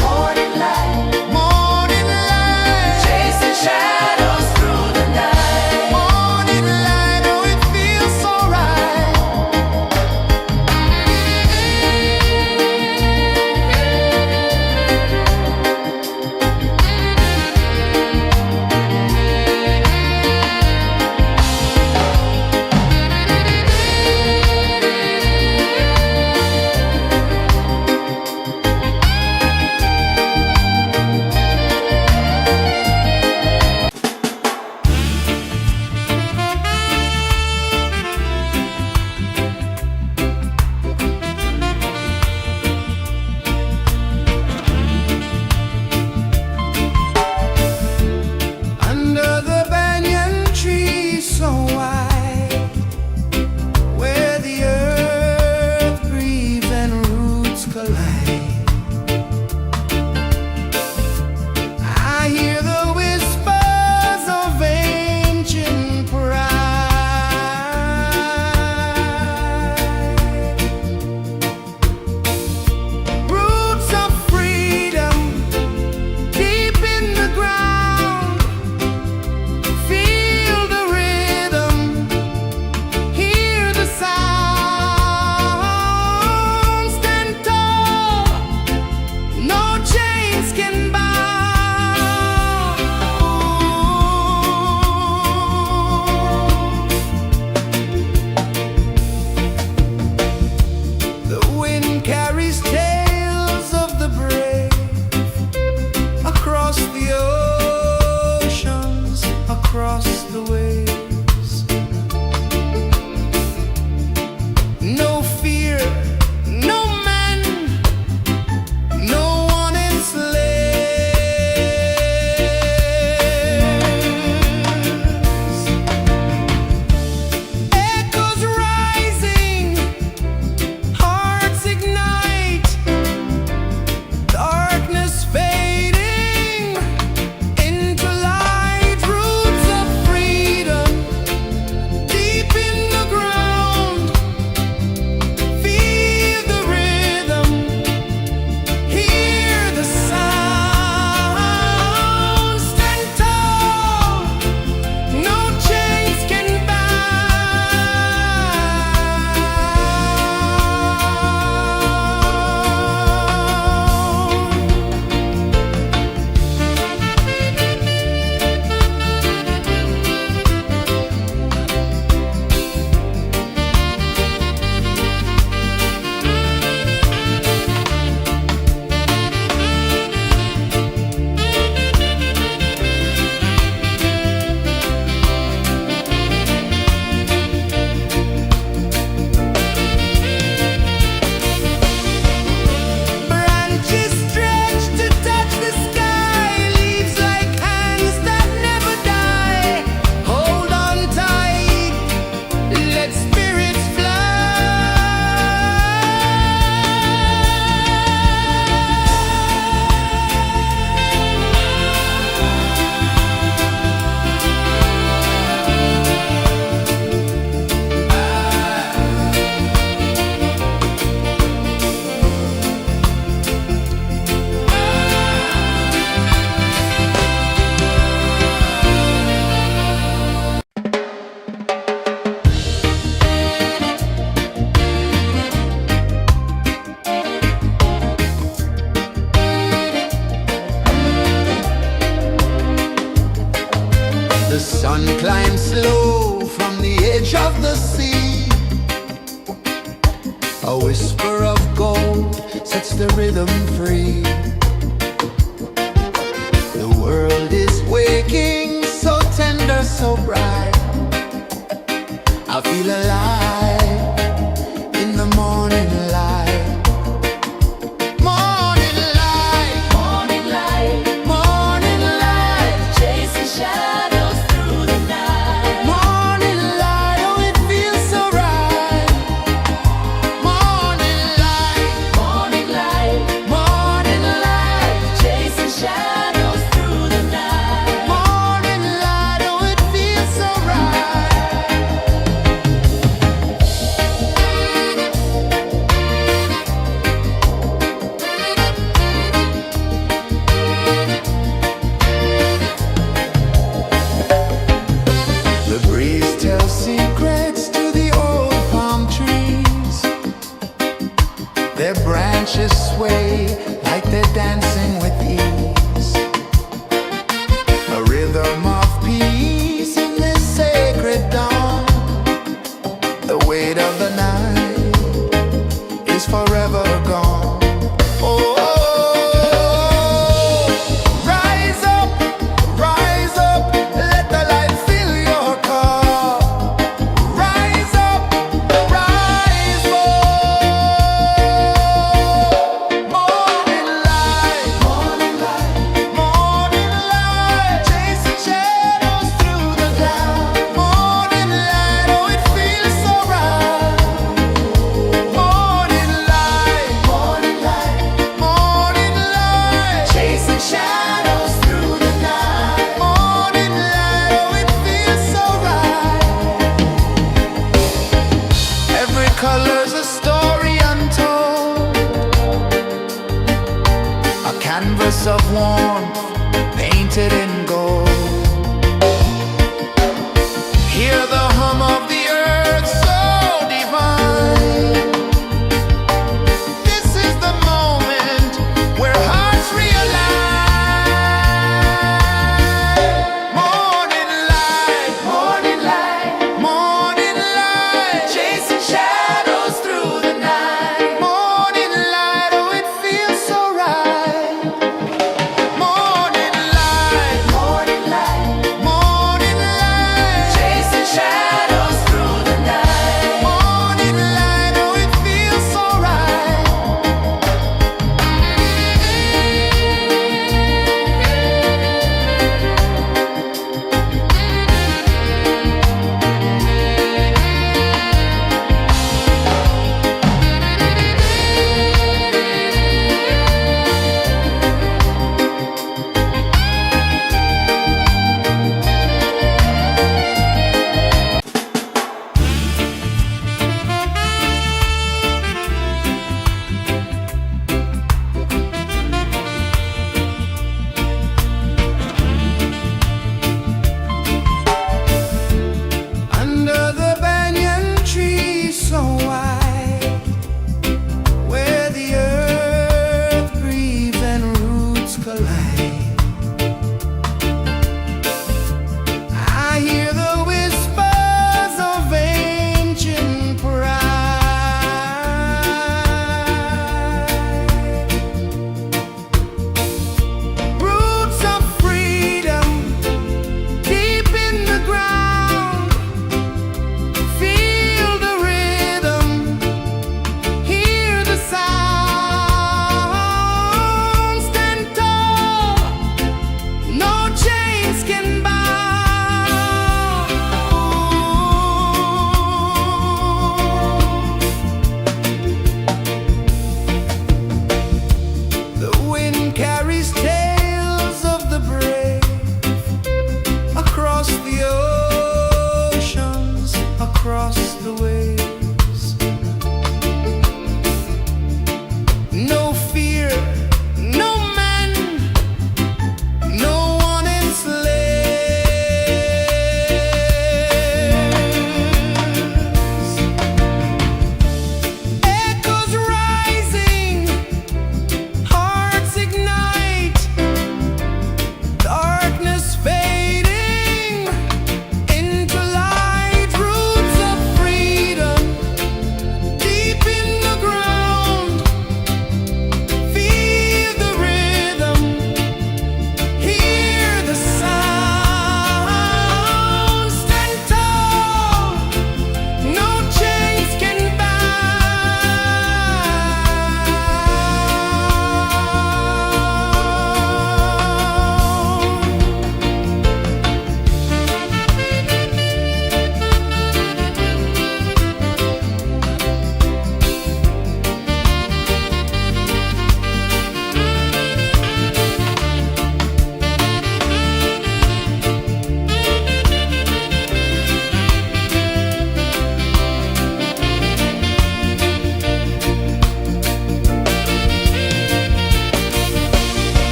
[SPEAKER 1] of the sea. A whisper of gold sets the rhythm free. The world is waking, so tender, so bright. I feel alive in the morning light. Morning light,
[SPEAKER 2] Morning light,
[SPEAKER 1] morning light,
[SPEAKER 2] chasing shadows through the night.
[SPEAKER 1] morning light, oh it feels so right. Morning light,
[SPEAKER 2] Morning light,
[SPEAKER 1] morning light,
[SPEAKER 2] chasing shadows through the night.
[SPEAKER 1] morning light, oh it feels so right. The breeze tells secrets to the old palm trees. Their branches sway like they're dancing with ease. A rhythm of peace in this sacred dawn. The weight of the night is forever gone. Oh, rise up, let the light fill your cup. Rise up, rise up. Morning light, morning light, morning light, chasing shadows through the cloud. Morning light, oh it feels so right. Morning light, morning light, morning light, chasing shadows through the night. Morning light, oh it feels so right. Every color's a story untold, a canvas of warmth painted in gold. Hear the hum of the earth so divine. This is the moment where hearts realign. Morning light, morning light, morning light, chasing shadows through the night. Morning light, oh it feels so right. Morning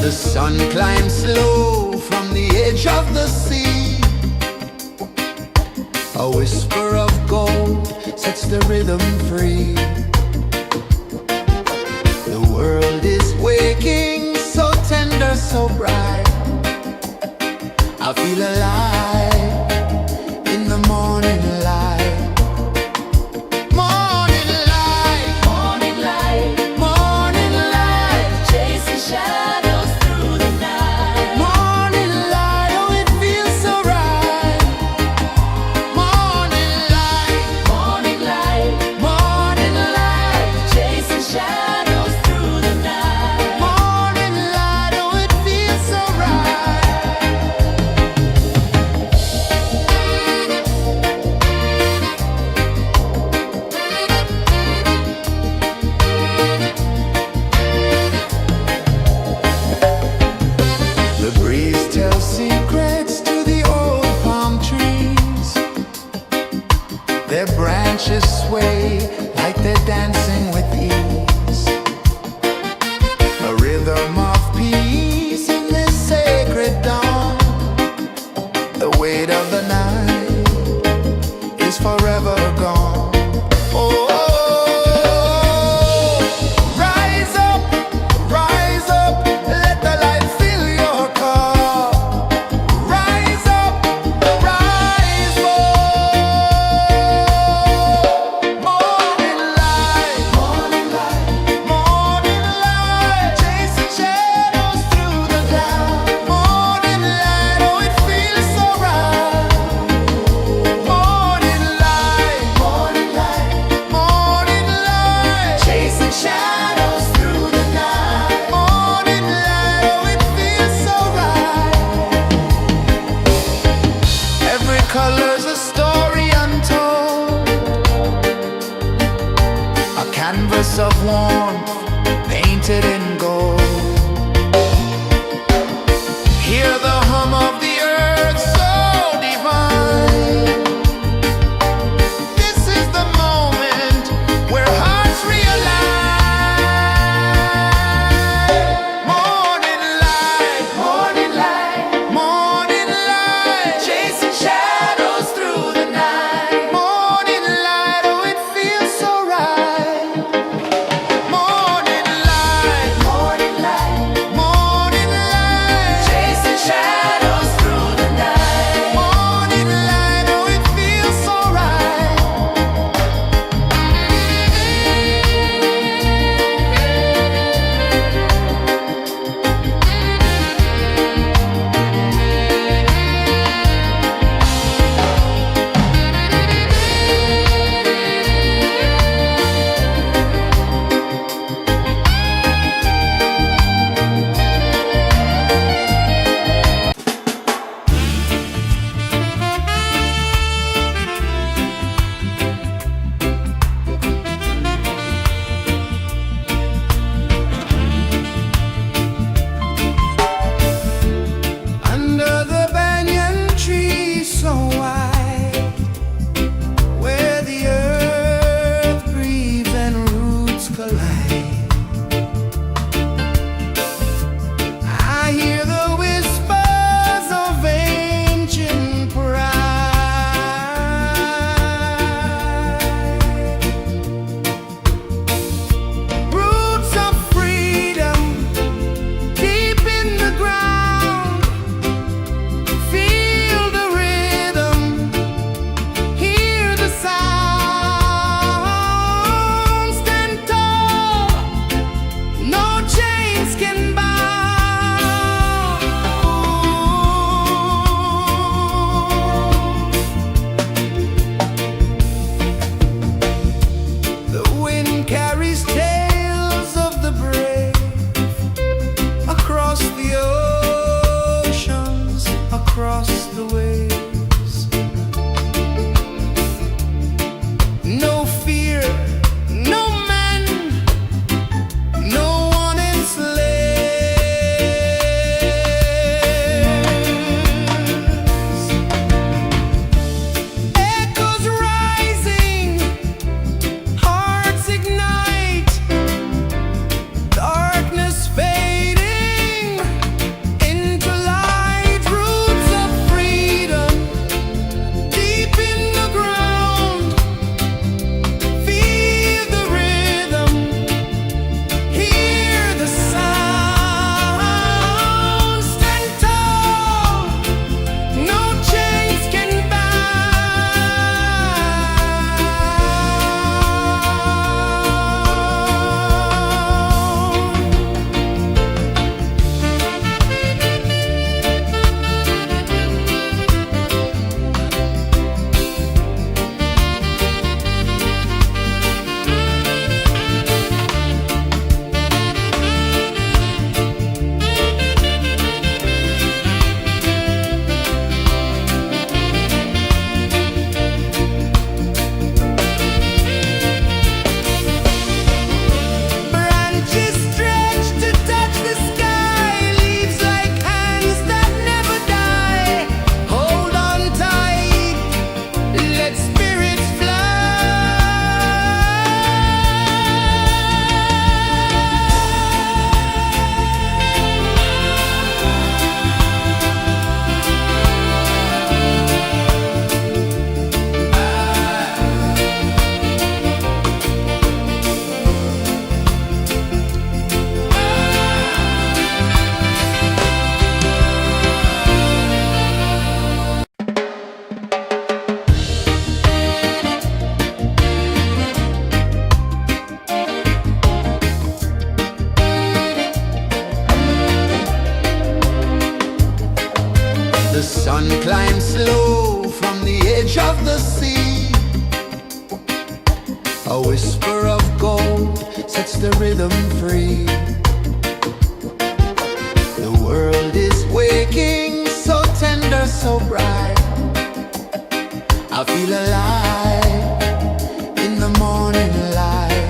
[SPEAKER 1] The sun climbs slow from the edge of the sea. A whisper of gold sets the rhythm free. The world is waking, so tender, so bright. I feel alive in the morning light. Morning light,
[SPEAKER 2] Morning light,
[SPEAKER 1] morning light,
[SPEAKER 2] chasing shadows through the night.
[SPEAKER 1] morning light, oh it feels so right. Morning light,
[SPEAKER 2] Morning light,
[SPEAKER 1] morning light,
[SPEAKER 2] chasing shadows through the night.
[SPEAKER 1] morning light, oh it feels so right. The breeze tells secrets to the old palm trees. Their branches sway like they're dancing with ease. A rhythm of peace in this sacred dawn. The weight of the night is forever gone. Oh, rise up, let the light fill your cup. Rise up, rise up. Morning light, morning light, morning light, chasing shadows through the cloud. Morning light, oh it feels so right. Morning light, morning light, morning light, chasing shadows through the night. Morning light, oh it feels so right. Every color's a story untold, a canvas of warmth painted in gold. Hear the hum of the earth so divine. This is the moment where hearts realign. Morning light, morning light, morning light, chasing shadows through the night. Morning light, oh it feels so right. sun climbs slow from the edge of the sea. A whisper of gold sets the rhythm free. The world is waking, so tender, so bright. I feel alive in the morning light.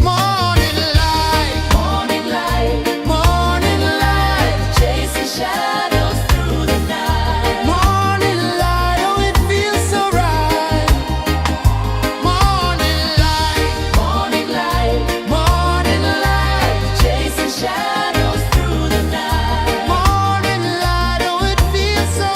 [SPEAKER 1] Morning light,
[SPEAKER 2] Morning light,
[SPEAKER 1] morning light,
[SPEAKER 2] chasing shadows through the night.
[SPEAKER 1] morning light, oh it feels so right. Morning light,
[SPEAKER 2] Morning light,
[SPEAKER 1] morning light,
[SPEAKER 2] chasing shadows through the night.
[SPEAKER 1] morning light, oh it feels so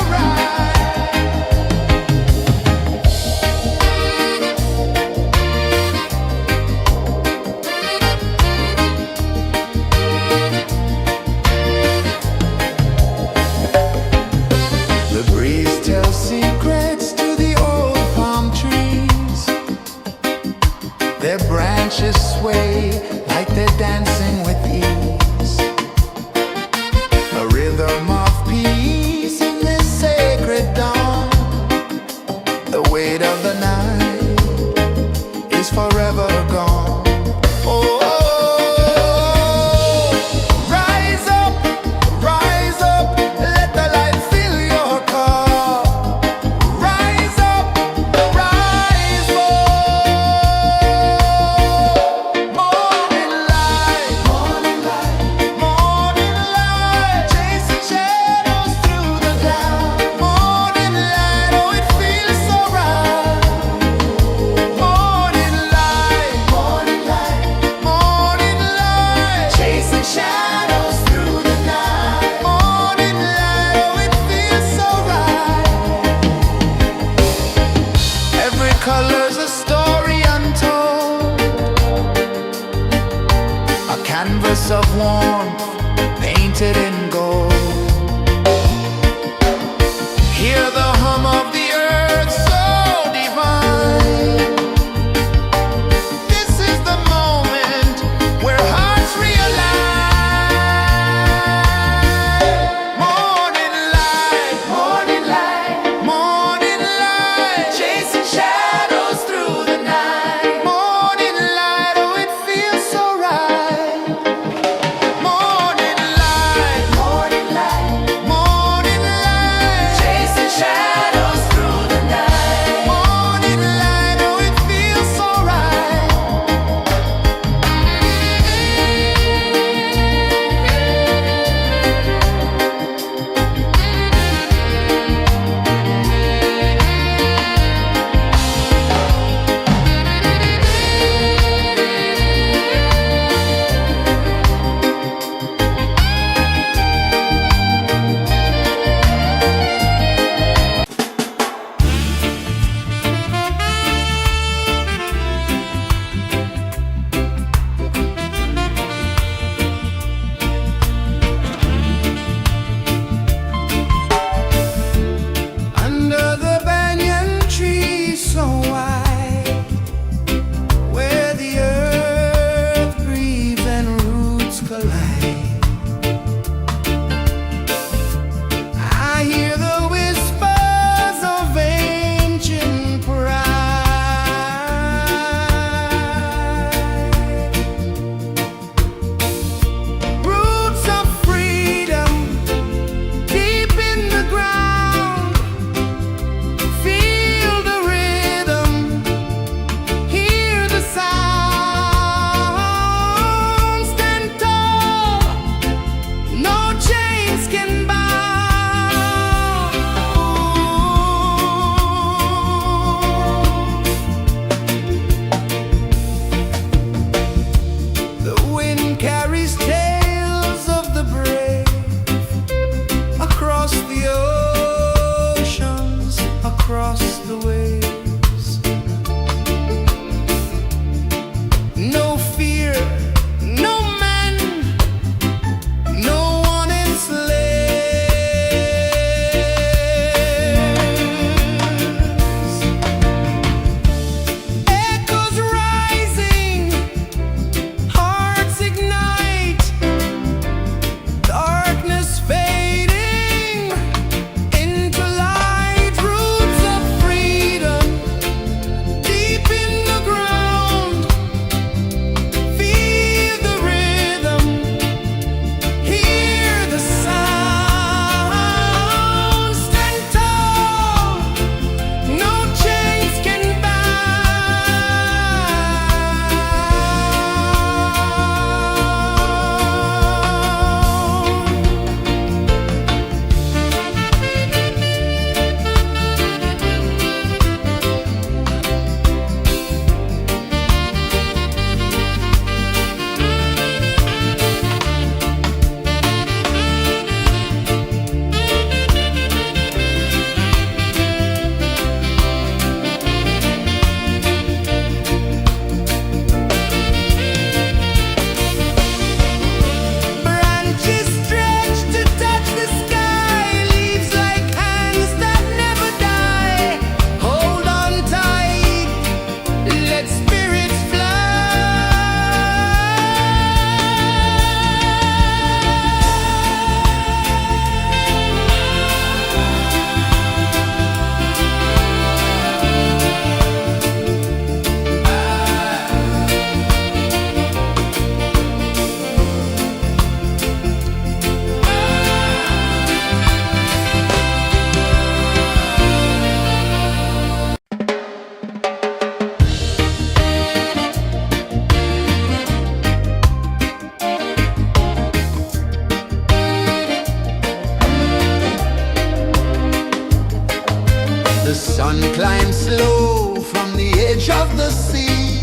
[SPEAKER 1] The sun climbs slow from the edge of the sea.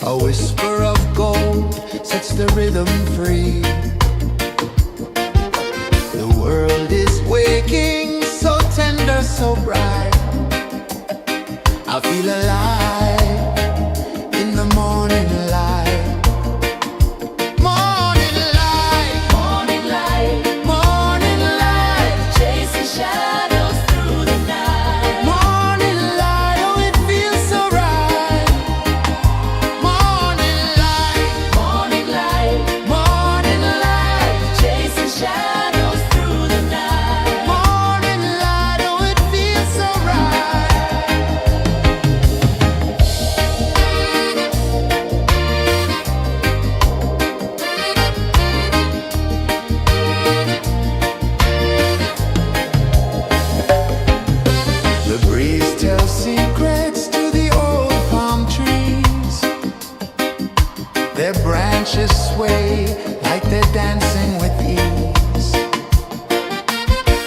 [SPEAKER 1] A whisper of gold sets the rhythm free. The world is waking, so tender, so bright. I feel alive in the morning light. Morning light,
[SPEAKER 2] Morning light,
[SPEAKER 1] morning light,
[SPEAKER 2] chasing shadows through the night.
[SPEAKER 1] morning light, oh it feels so right. Morning light,
[SPEAKER 2] Morning light,
[SPEAKER 1] morning light,
[SPEAKER 2] chasing shadows through the night.
[SPEAKER 1] morning light, oh it feels so right. The breeze tells secrets to the old palm trees. Their branches sway like they're dancing with ease.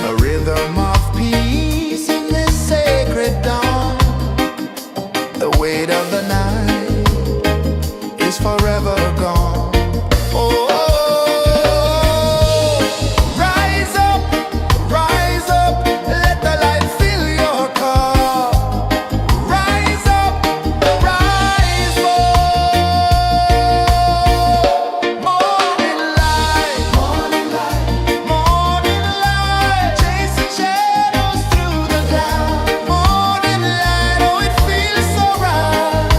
[SPEAKER 1] A rhythm of peace in this sacred dawn. The weight of the night is forever gone. Oh, rise up, let the light fill your cup. Rise up, rise up. Morning light, morning light, morning light, chasing shadows through the cloud. Morning light, oh it feels so right.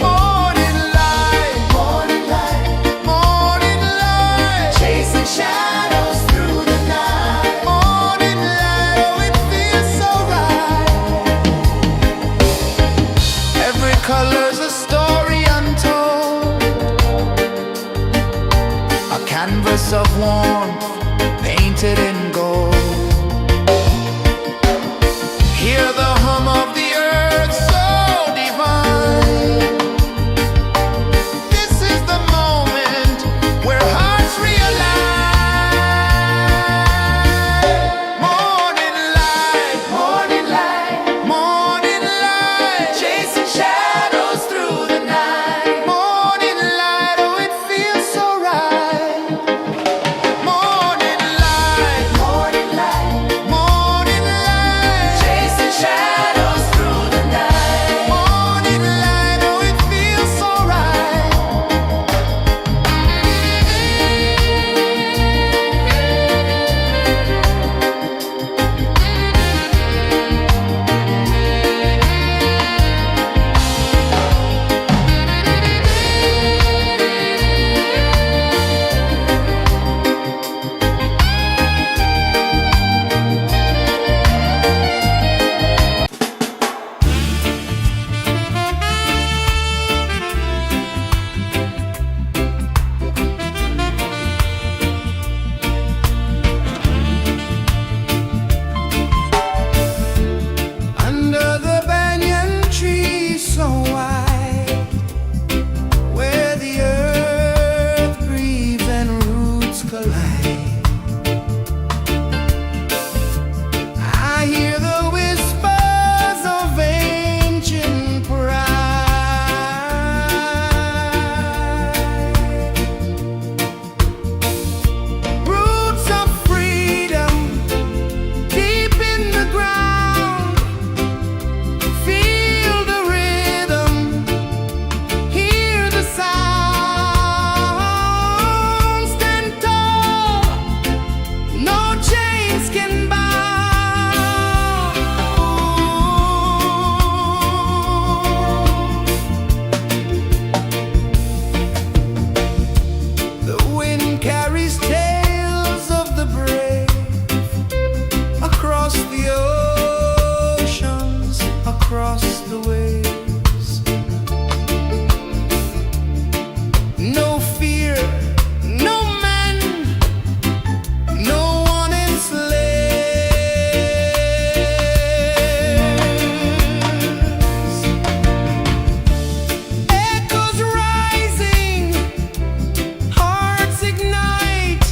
[SPEAKER 1] Morning light, morning light, morning light, chasing shadows through the night. Morning light, oh it feels so right. Every color's a story untold, a canvas of warmth painted in gold. Hear the hum of the earth so divine. This is the moment where hearts realign. Morning light, morning light, morning light, chasing shadows through the night. Morning light, oh it feels so right. Morning light, morning light, morning light, chasing shadows through the night. Morning light, oh it feels so right. Under the banyan tree so wide, where the earth breathes and roots collide, I hear the whispers of ancient pride. Roots of freedom deep in the ground. Feel the rhythm, hear the sound. Stand tall, no chains can bound. The wind carries tales of the brave across the oceans, across the waves. No fear, no man, no one enslaves. Echoes rising, hearts ignite.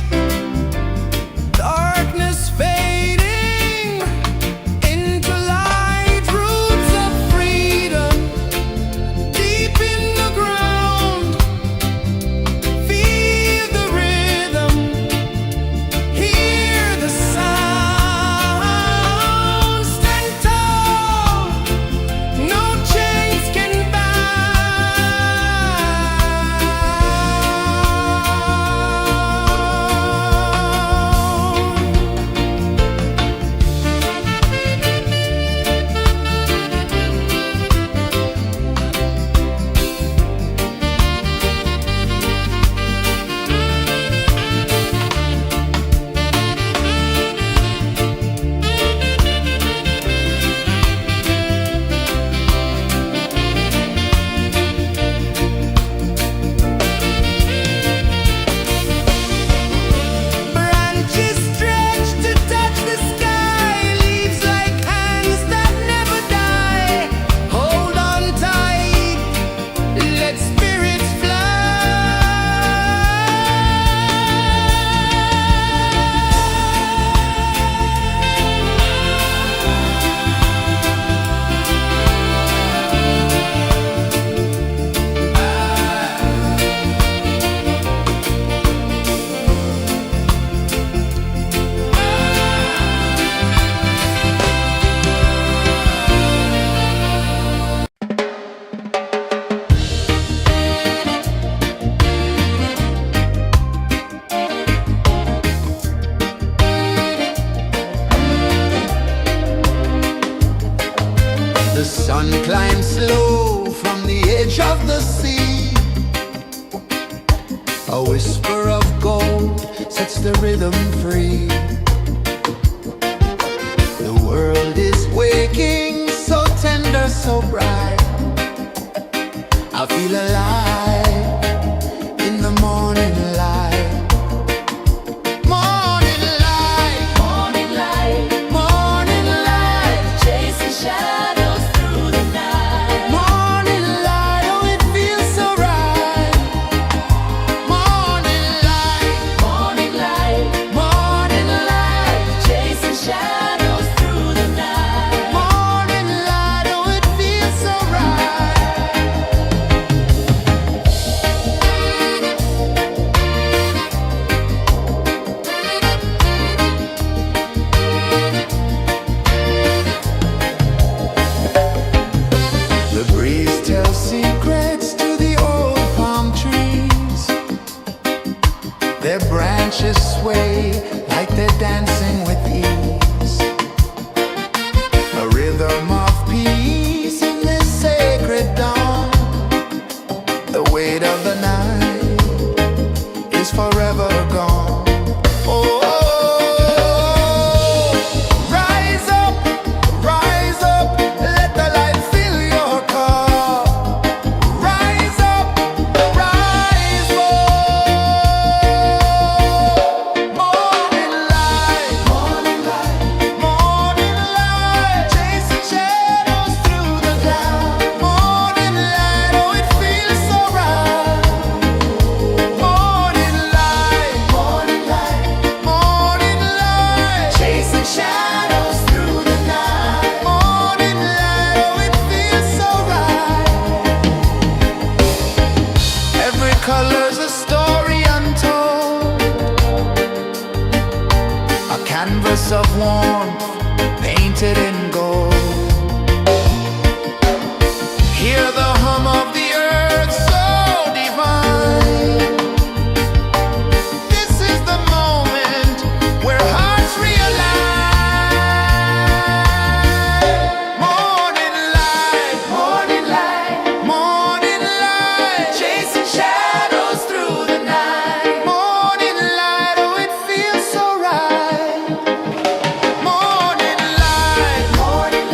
[SPEAKER 1] Sun climbs slow from the edge of the sea. A whisper of gold sets the rhythm free. The world is waking, so tender, so bright. I feel alive in the morning light. Morning light,
[SPEAKER 2] Morning light,
[SPEAKER 1] morning light,
[SPEAKER 2] chasing shadows through the night.
[SPEAKER 1] morning light, oh it feels so right. Morning light,
[SPEAKER 2] Morning light,
[SPEAKER 1] morning light,
[SPEAKER 2] chasing shadows through the night.
[SPEAKER 1] morning light, oh it feels so right. The breeze tells secrets to the old palm trees. Their branches sway like they're dancing with ease. A rhythm of peace in this sacred dawn. The weight of the night is forever gone. Oh, rise up, let the light fill your cup. Rise up, rise up. Morning light, morning light, chasing shadows through the cloud. Morning light, oh it feels so right. Morning light, morning light, chasing shadows through the night. Morning light, oh it feels so right. Every color's a story untold, a canvas of warmth painted in gold. Hear the hum of the earth so divine. This is the moment where hearts realign. Morning light, morning light, chasing shadows through the night. Morning light, oh it feels so right. Morning light, morning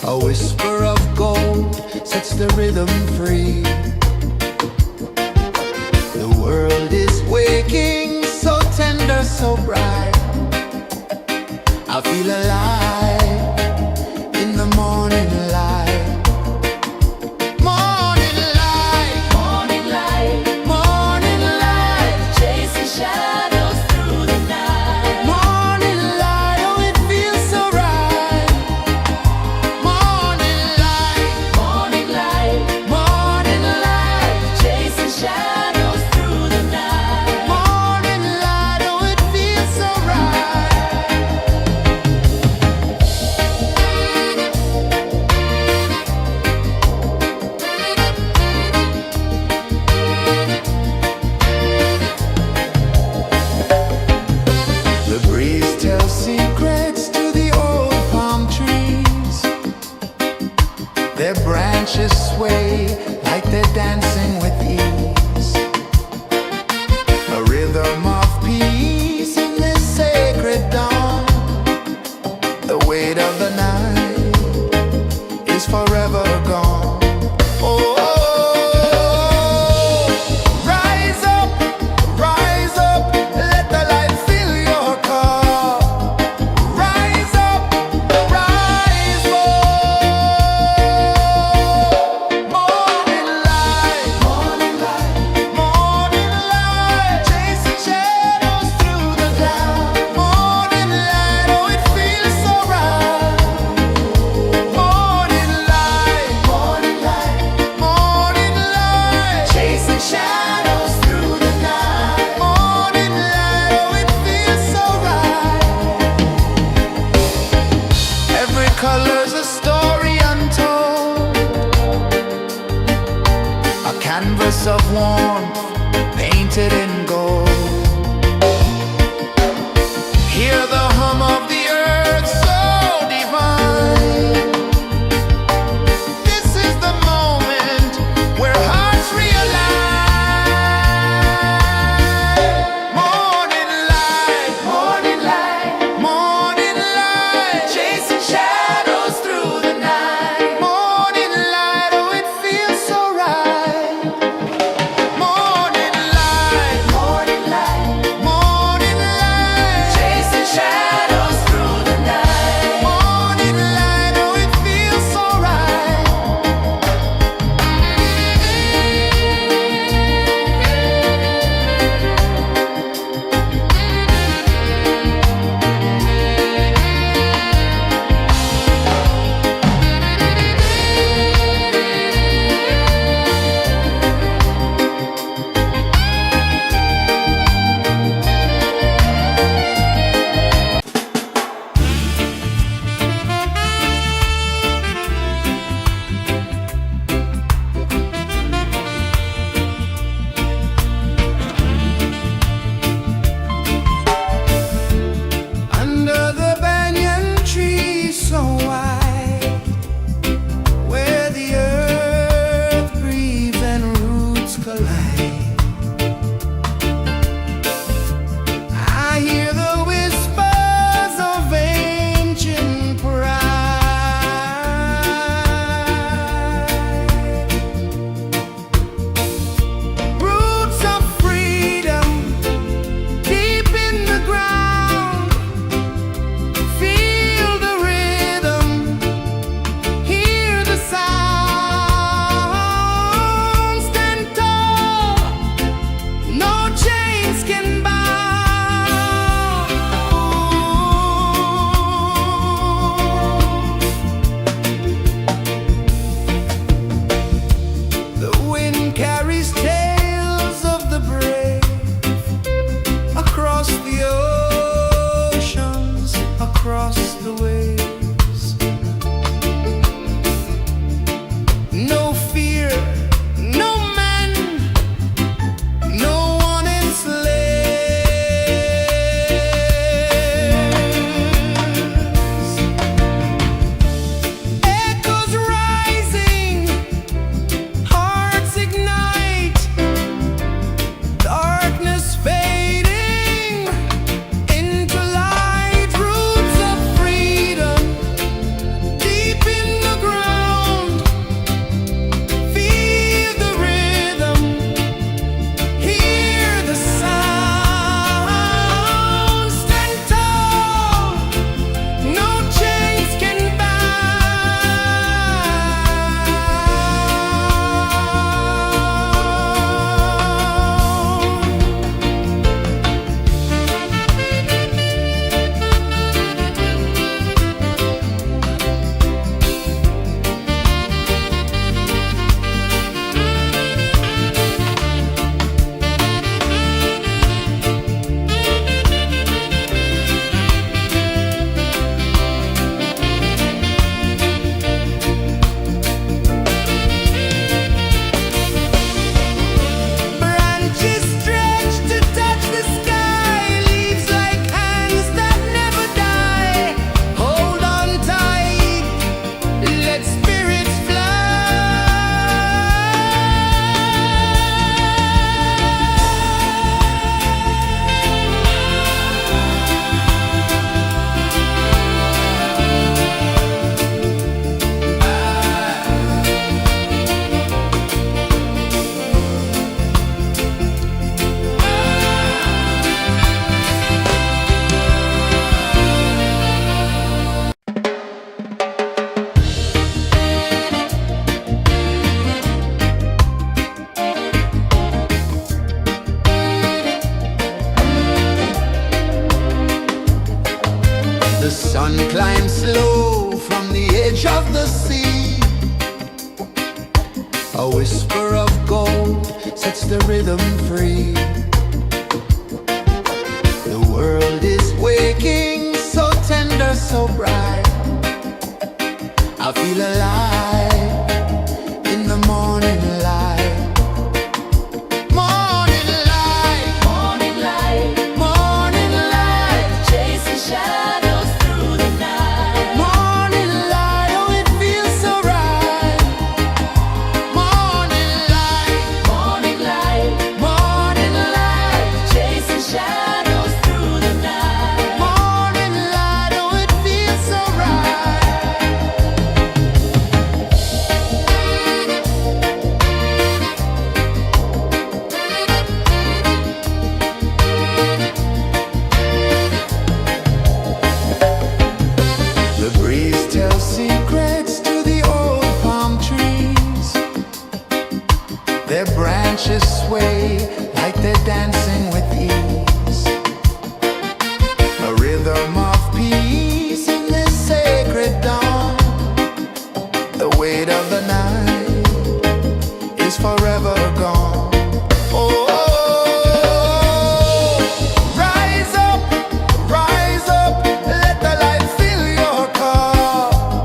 [SPEAKER 1] A whisper of gold sets the rhythm free. The world is waking, so tender, so bright. I feel alive in the morning light. Morning light,
[SPEAKER 2] Morning light,
[SPEAKER 1] morning light,
[SPEAKER 2] chasing shadows through the night.
[SPEAKER 1] morning light. Oh, it feels so right. Morning light,
[SPEAKER 2] Morning light,
[SPEAKER 1] morning light,
[SPEAKER 2] chasing shadows through the night.
[SPEAKER 1] morning light. Oh, it feels so right. The breeze tells secrets to the old palm trees. Their branches sway like they're dancing with ease. A rhythm of peace in this sacred dawn. The weight of the night is forever gone. Oh, rise up, let the light fill your cup. Rise up, rise up. Morning light, morning light, chasing shadows through the cloud. Morning light, oh, it feels so right. Morning light, morning light, chasing shadows through the night. Morning light, oh, it feels so right. Every color's a story untold, a canvas of warmth painted in gold. Hear the hum of the earth so divine. This is the moment where hearts realign. Morning light, morning light, chasing shadows through the night. Morning light, oh, it feels so right. Morning light, edge of the sea. A whisper of gold sets the rhythm free. The world is waking, so tender, so bright. I feel alive in the morning light. Morning light,
[SPEAKER 2] Morning light,
[SPEAKER 1] morning light,
[SPEAKER 2] chasing shadows through the night.
[SPEAKER 1] morning light. Oh, it feels so right. Morning light,
[SPEAKER 2] Morning light,
[SPEAKER 1] morning light,
[SPEAKER 2] chasing shadows through the night.
[SPEAKER 1] morning light. Oh, it feels so right. The breeze tells secrets to the old palm trees. Their branches sway like they're dancing with ease. A rhythm of peace in this sacred dawn. The weight of the night is forever gone. Oh, rise up, let the light fill your cup.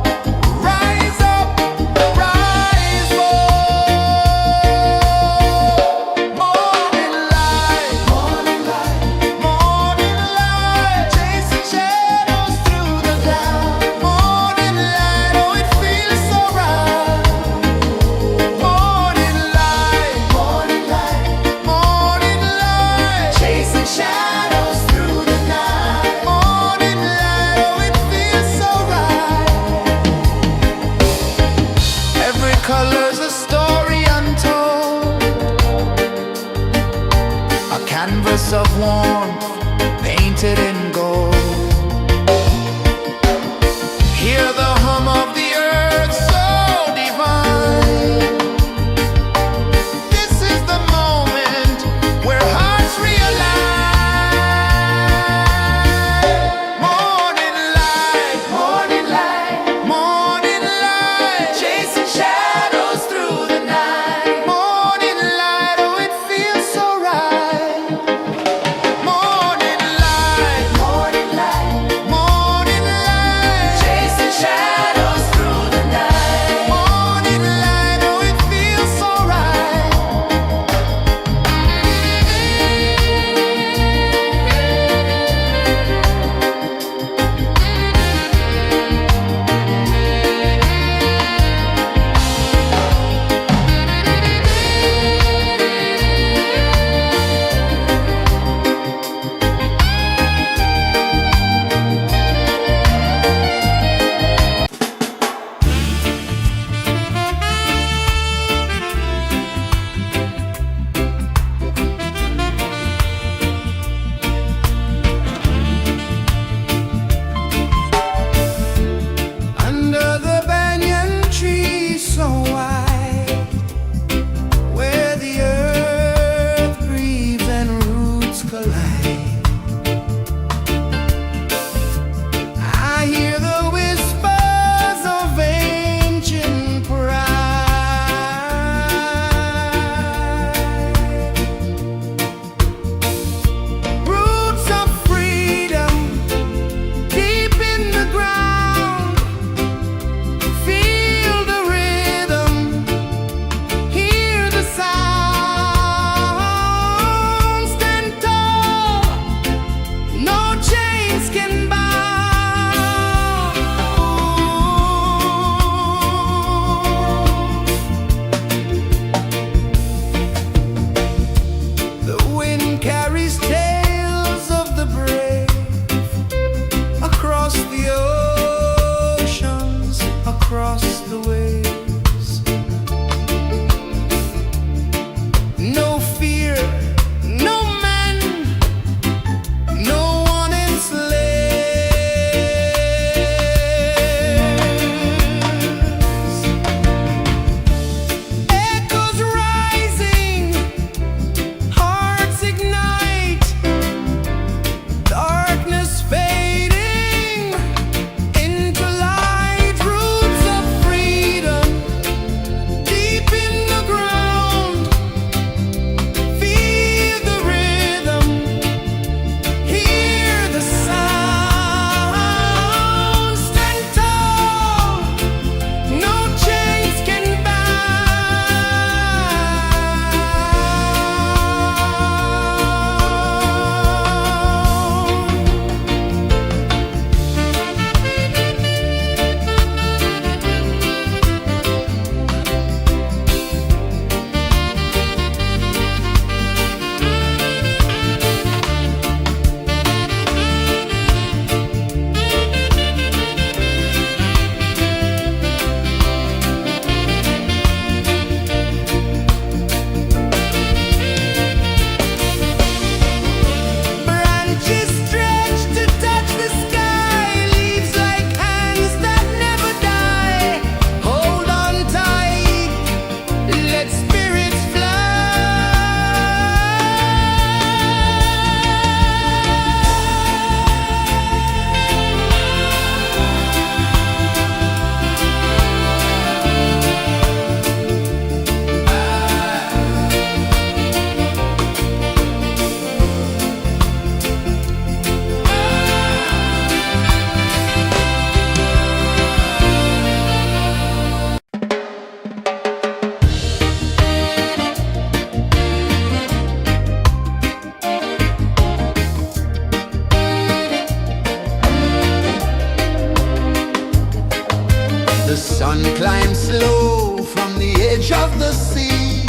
[SPEAKER 1] The sun climbs slow from the edge of the sea.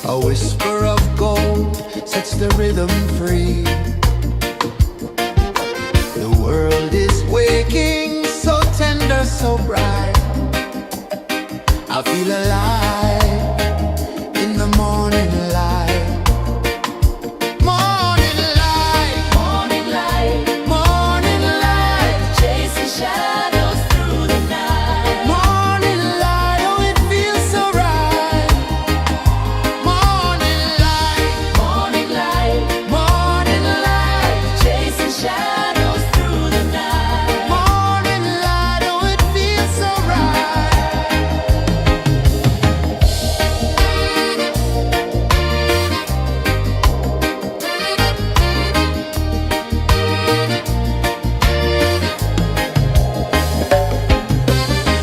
[SPEAKER 1] A whisper of gold sets the rhythm free. The world is waking, so tender, so bright. I feel alive in the morning light. Morning light,
[SPEAKER 2] Morning light,
[SPEAKER 1] morning light,
[SPEAKER 2] chasing shadows through the night.
[SPEAKER 1] morning light, oh it feels so right. Morning light,
[SPEAKER 2] Morning light,
[SPEAKER 1] morning light,
[SPEAKER 2] chasing shadows through the night.
[SPEAKER 1] morning light, oh it feels so right.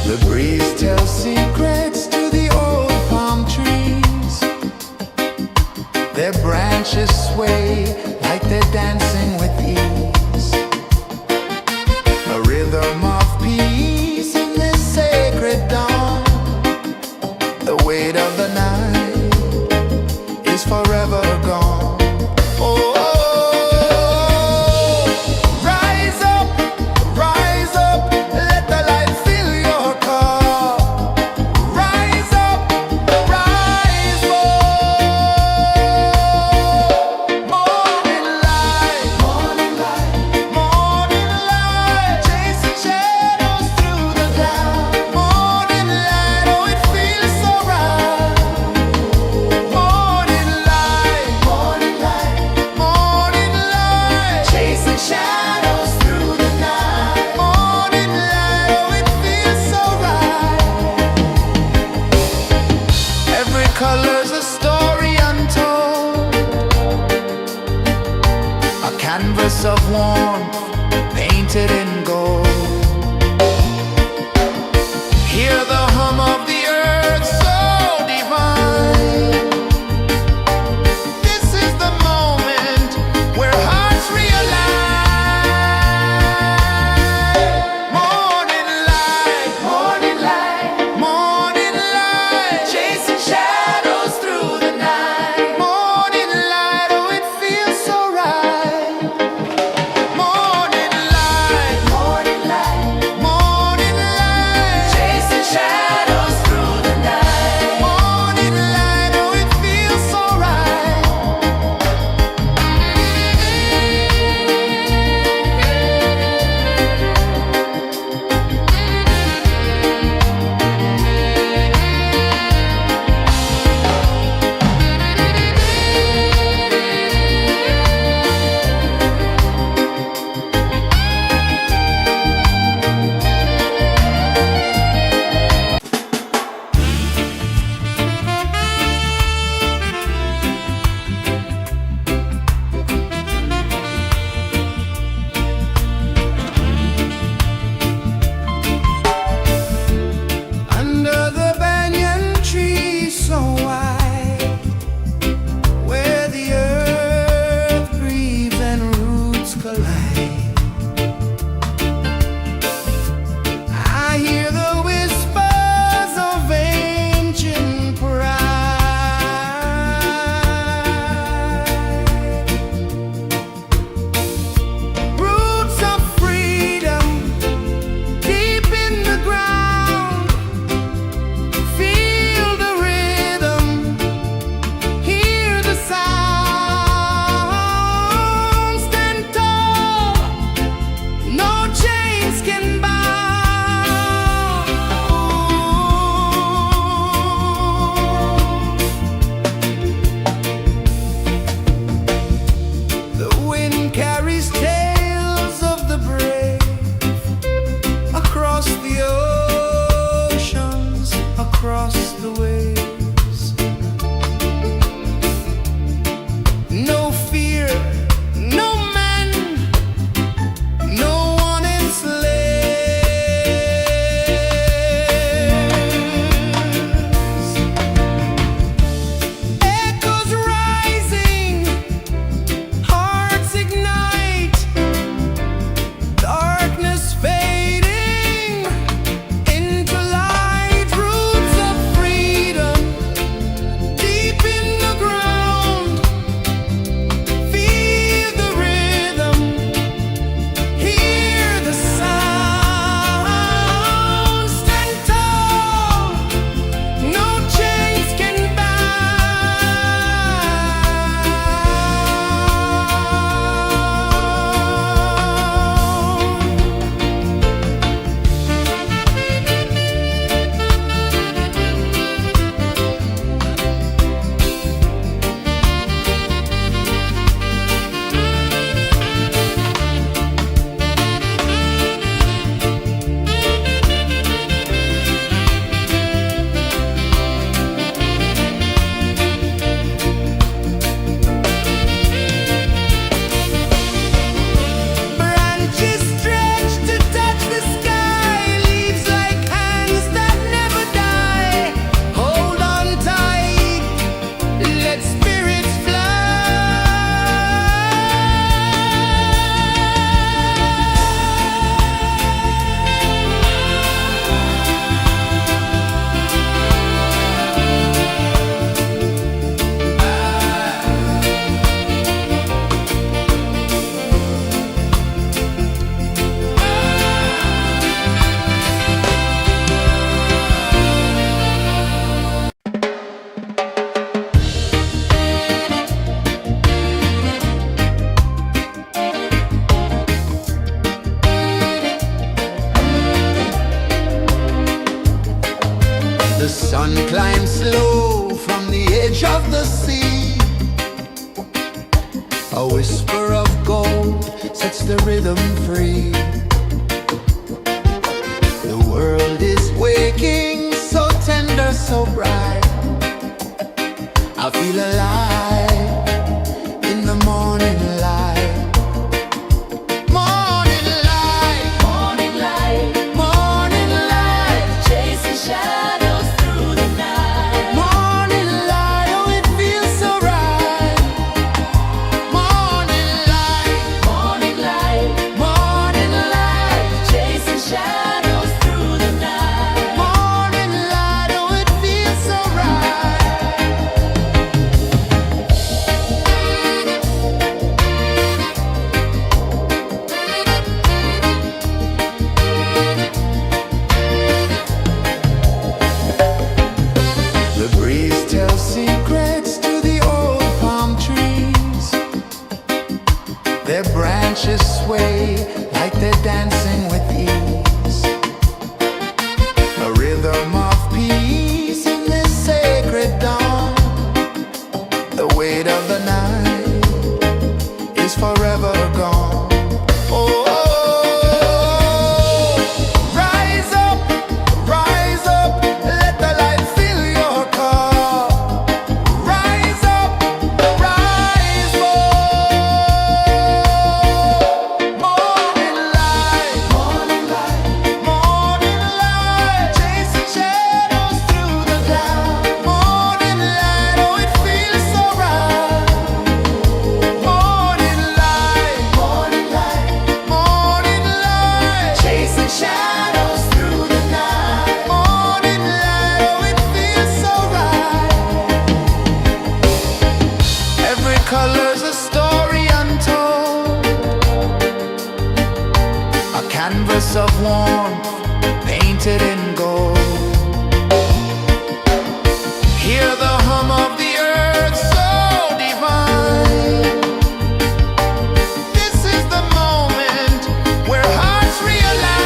[SPEAKER 1] The breeze tells secrets to the old palm trees. Their branches sway like they're dancing with ease. A rhythm of peace in this sacred dawn. The weight of the night is forever gone. Oh, rise up, let the light fill your cup. Rise up, rise up. Morning light, morning light, morning light, chasing shadows through the cloud. Morning light, oh it feels so right. Morning light, morning light, morning light, chasing shadows through the night. Morning light, oh it feels so right. Every color's a story untold, a canvas of warmth painted in gold. Hear the hum of the earth so divine. This is the moment where hearts realign. Morning light, morning light, morning light, chasing shadows through the night. Morning light, oh it feels so right. Morning light, The sun climbs slow from the edge of the sea. A whisper of gold sets the rhythm free. The world is waking, so tender, so bright. I feel alive in the morning light. Morning light,
[SPEAKER 2] Morning light,
[SPEAKER 1] morning light,
[SPEAKER 2] chasing shadows through the night.
[SPEAKER 1] morning light, oh it feels so right. Morning light,
[SPEAKER 2] Morning light,
[SPEAKER 1] morning light,
[SPEAKER 2] chasing shadows through the night.
[SPEAKER 1] morning light, oh it feels so right. The breeze tells secrets to the old palm trees. Their branches sway like they're dancing with ease. A rhythm of peace in this sacred dawn. The weight of the night is forever gone. Oh, rise up, let the light fill your car. Rise up, rise up. Morning light, morning light, morning light, chasing shadows through the cloud. Morning light, oh it feels so right. Morning light, morning light, morning light, chasing shadows through the night. Morning light, oh it feels so right. Every color's a story untold, a canvas of warmth painted in gold. Hear the hum of the earth so divine. This is the moment where hearts realign.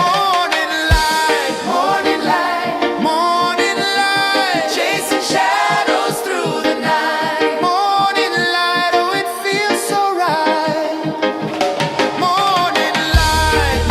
[SPEAKER 1] Morning light, morning light, morning light, chasing shadows through the night. Morning light, oh it feels so right. Morning light,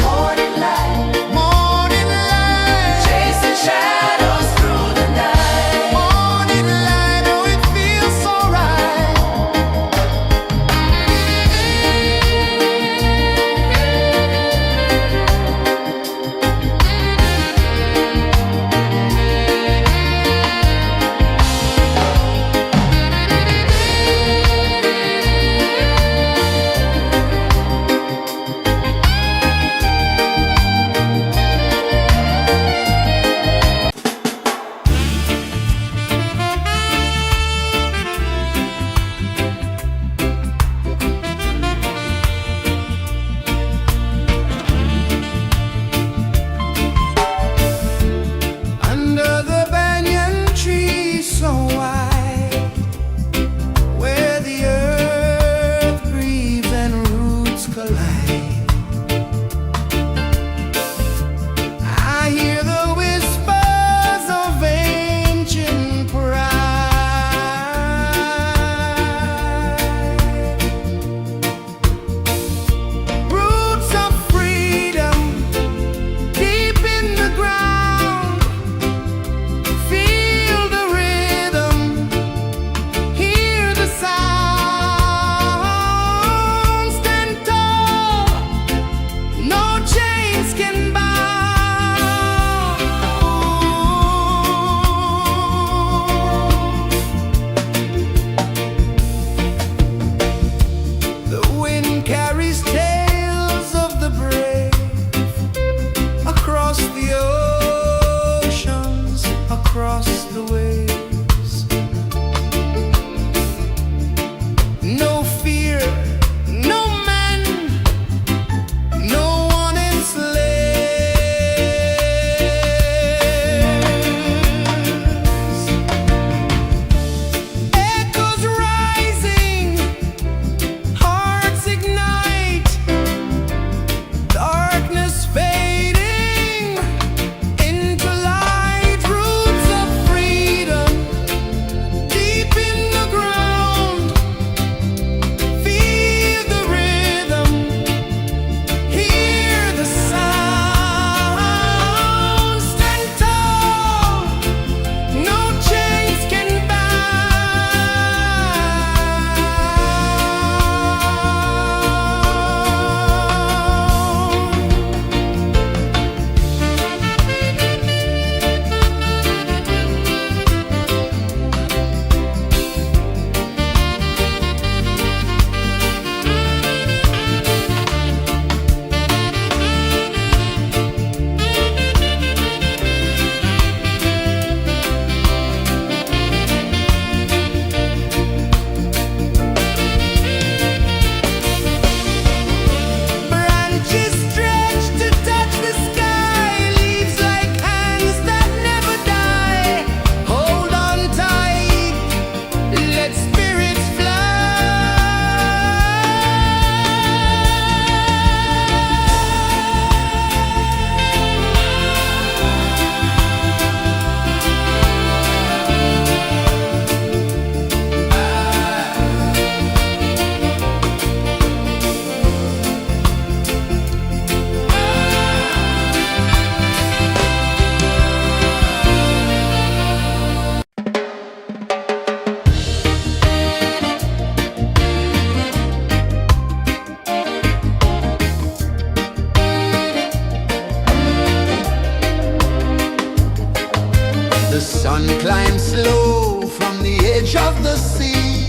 [SPEAKER 1] sun climbs slow from the edge of the sea.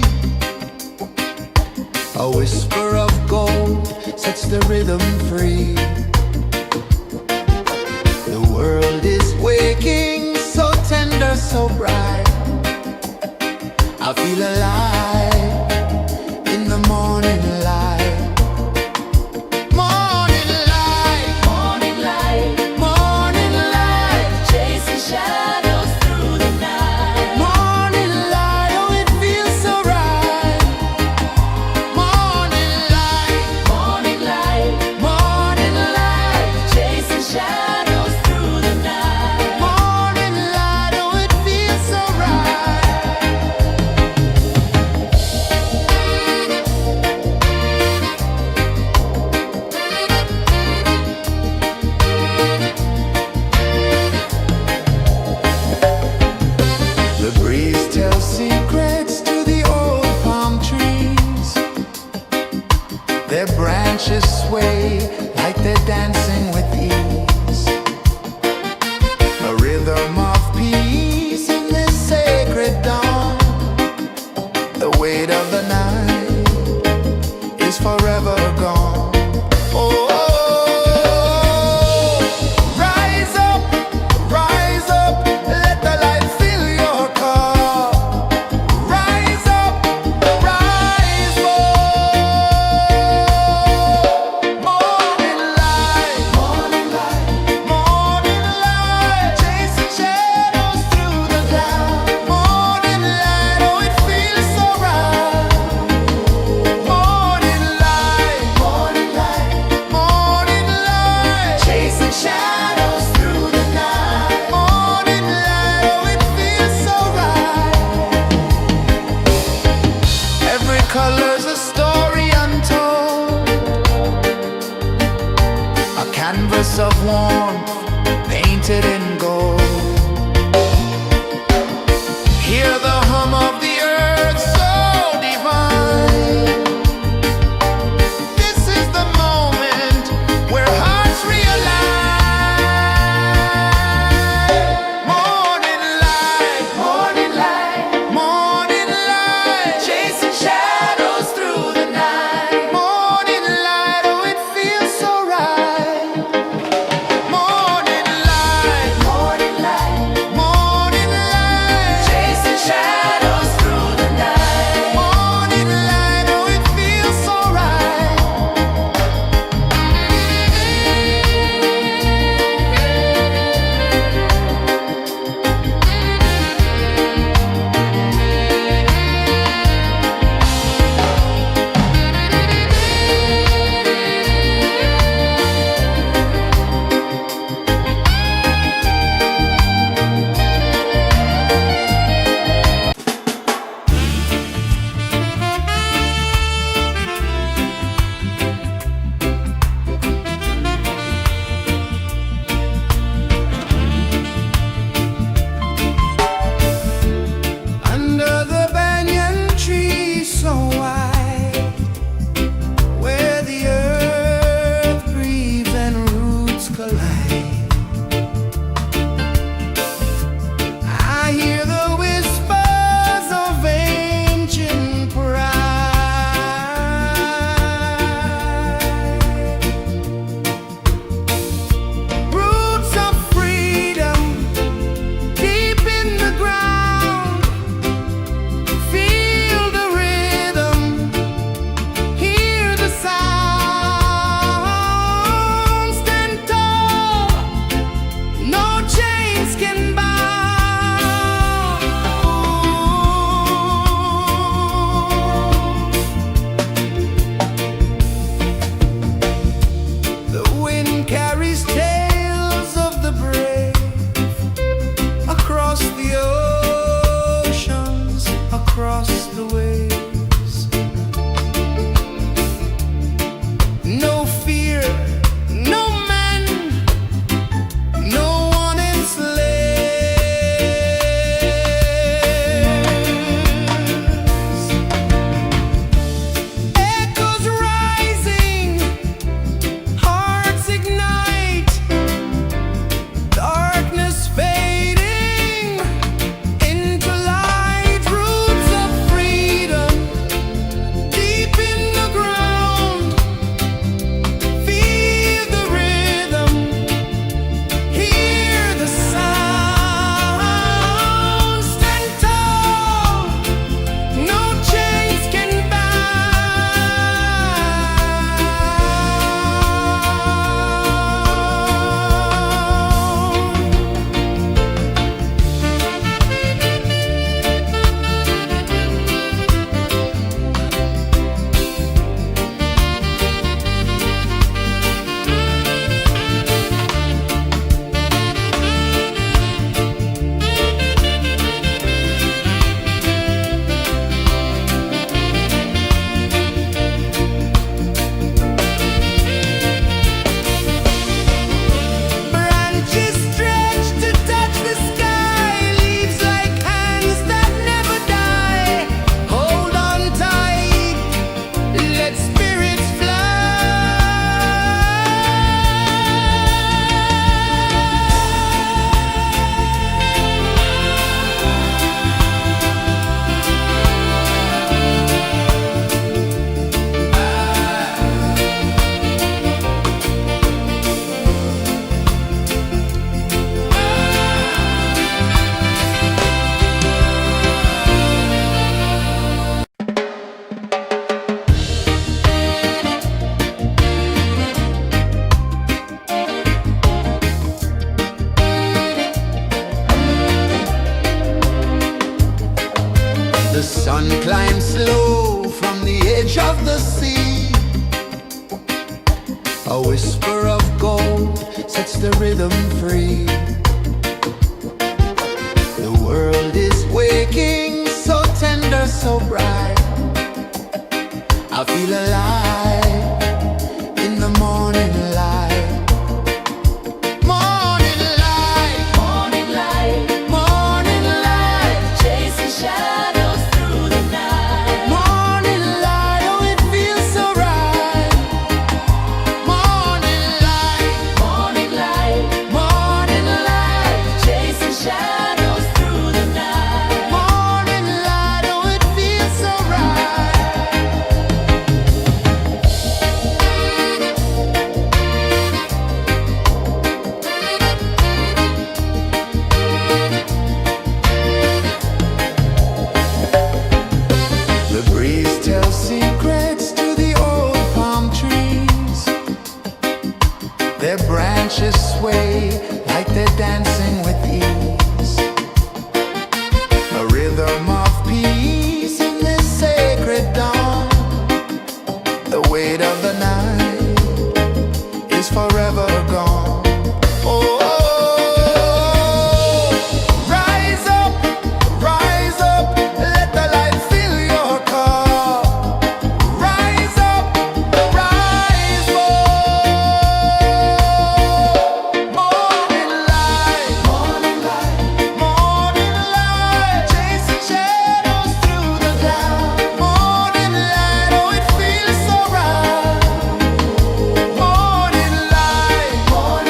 [SPEAKER 1] A whisper of gold sets the rhythm free. The world is waking, so tender, so bright. I feel alive in the morning light. Morning light,
[SPEAKER 2] Morning light,
[SPEAKER 1] morning light,
[SPEAKER 2] chasing shadows through the night.
[SPEAKER 1] morning light, oh it feels so right. Morning light,
[SPEAKER 2] Morning light,
[SPEAKER 1] morning light,
[SPEAKER 2] chasing shadows through the night.
[SPEAKER 1] morning light, oh it feels so right. The breeze tells secrets to the old palm trees. Their branches sway like they're dancing with ease. A rhythm of peace in this sacred dawn. The weight of the night is forever gone. Oh, rise up, let the light fill your car. Rise up, rise up. Morning light, morning light, morning light, chasing shadows through the cloud. Morning light, oh it feels so right. Morning light, morning light, morning light, chasing shadows through the night. Morning light, oh it feels so right. Every color's a story untold, a canvas of warmth painted in gold. Hear the hum of the earth so divine. This is the moment where hearts realign. Morning light, morning light, morning light, chasing shadows through the night. Morning light, oh it feels so right. Morning light, morning light, morning light, chasing shadows through the night. Morning light, oh it feels so right. Under the banyan tree so wide, where the earth breathes and roots collide, I hear the whispers of ancient pride. Roots of freedom deep in the ground. Feel the rhythm, hear the sound. Stand tall, no chains can bound. The wind carries tales of the brave across the oceans, across the waves. No fear, no man, no one enslaves. Echoes rising, hearts ignite. sun climbs slow from the edge of the sea. A whisper of gold sets the rhythm free. The world is waking, so tender, so bright. I feel alive in the morning light. Morning light,
[SPEAKER 2] Morning light,
[SPEAKER 1] morning light,
[SPEAKER 2] chasing shadows through the night.
[SPEAKER 1] morning light, oh it feels so right. Morning light,
[SPEAKER 2] Morning light,
[SPEAKER 1] morning light,
[SPEAKER 2] chasing shadows through the night.
[SPEAKER 1] morning light, oh it feels so right. The breeze tells secrets to the old palm trees. Their branches sway like they're dancing with ease. A rhythm of peace in this sacred dawn. The weight of the night is forever gone. Oh, rise up, let the light fill your cup. Rise up, rise more. Morning light, morning light, morning light, chasing shadows through the cloud. Morning light, oh it feels so right. Morning light, morning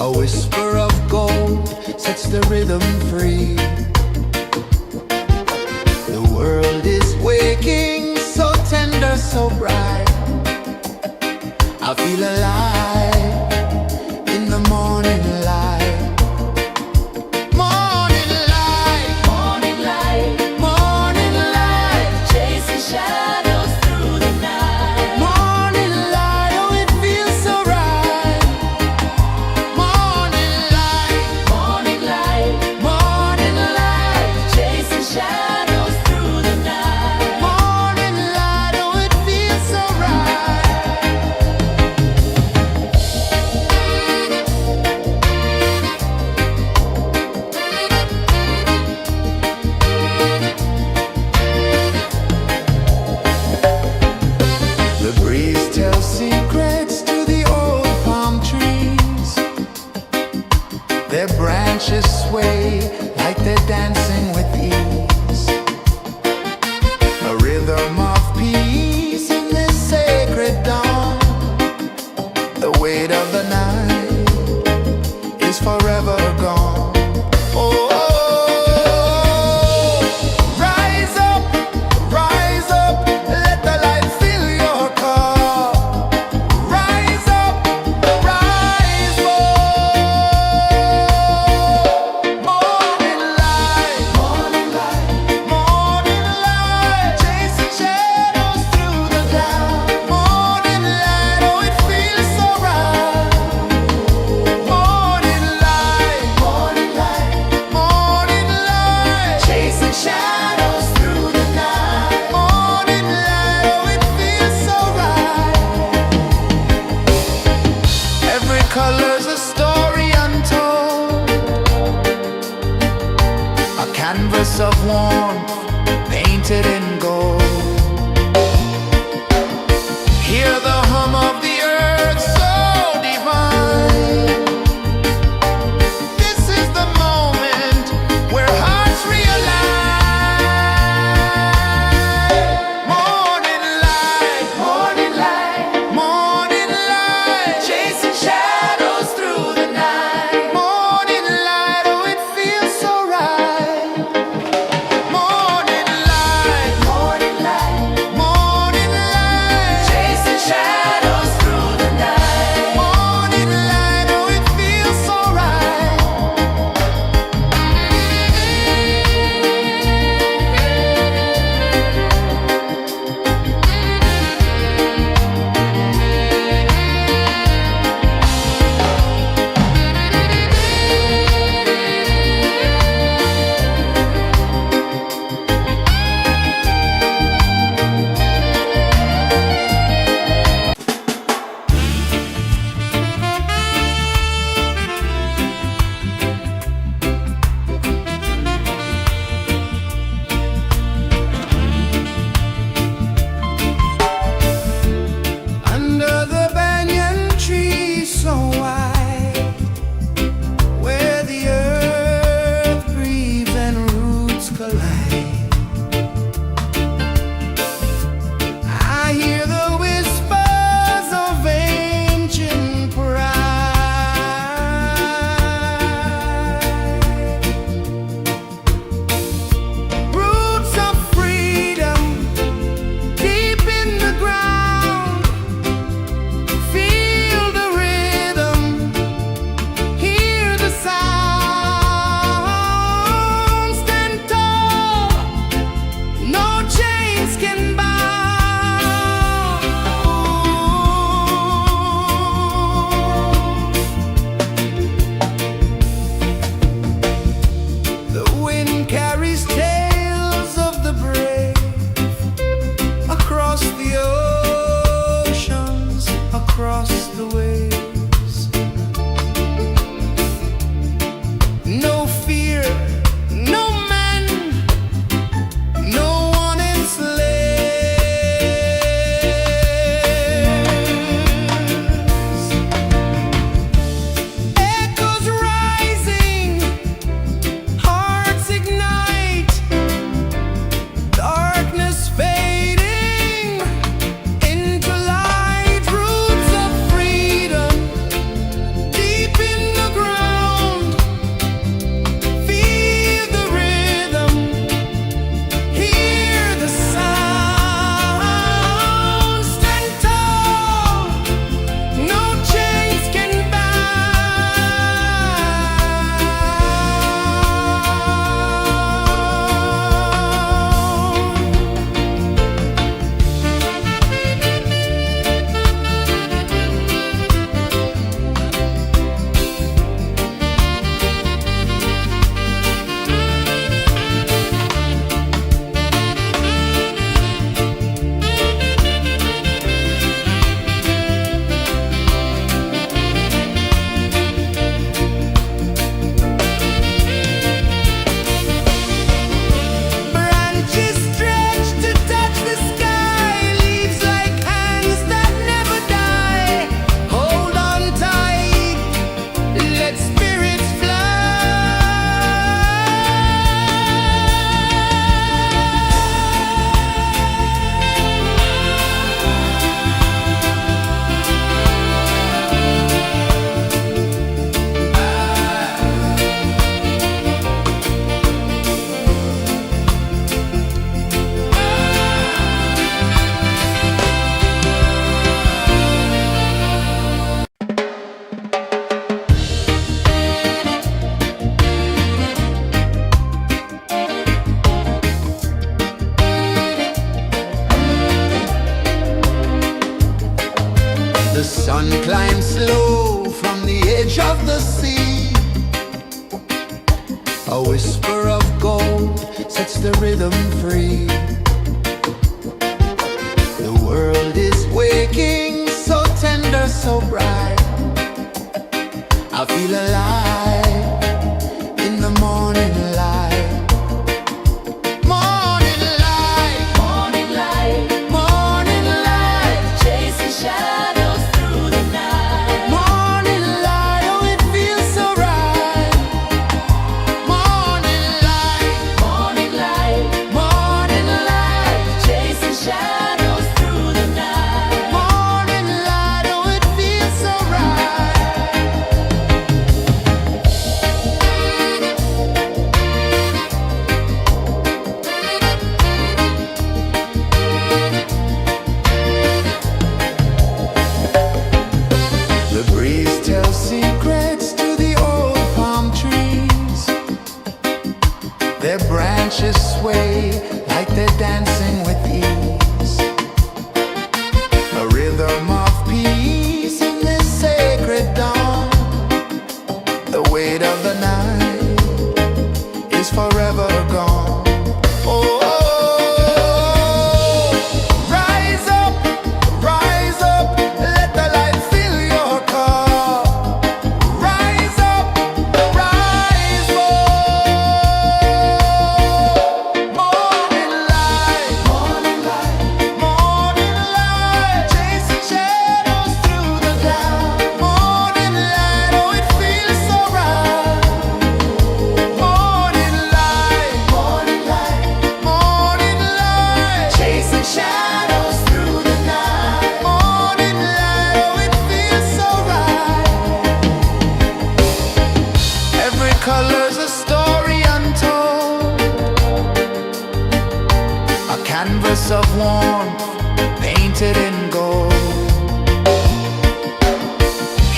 [SPEAKER 1] A whisper of gold sets the rhythm free. The world is waking, so tender, so bright. I feel alive in the morning light. Morning light,
[SPEAKER 2] Morning light,
[SPEAKER 1] morning light,
[SPEAKER 2] chasing shadows through the night.
[SPEAKER 1] morning light, oh it feels so right. Morning light,
[SPEAKER 2] Morning light,
[SPEAKER 1] morning light,
[SPEAKER 2] chasing shadows through the night.
[SPEAKER 1] morning light, oh it feels so right. The breeze tells secrets to the old palm trees. Their branches sway like they're dancing with ease. A rhythm of peace in this sacred dawn. The weight of the night is forever gone. Oh, rise up, let the light fill your cup. Rise up, rise up. Morning light, morning light, morning light, chasing shadows through the cloud. Morning light, oh it feels so right. Morning light, morning light, morning light, chasing shadows through the night. Morning light, oh it feels so right. Every color's a story untold, a canvas of warmth painted in gold. Hear the hum of the earth so divine. This is the moment where hearts realign. Morning light, morning light, morning light, chasing shadows through the night. Morning light, oh it feels so right. Morning light, morning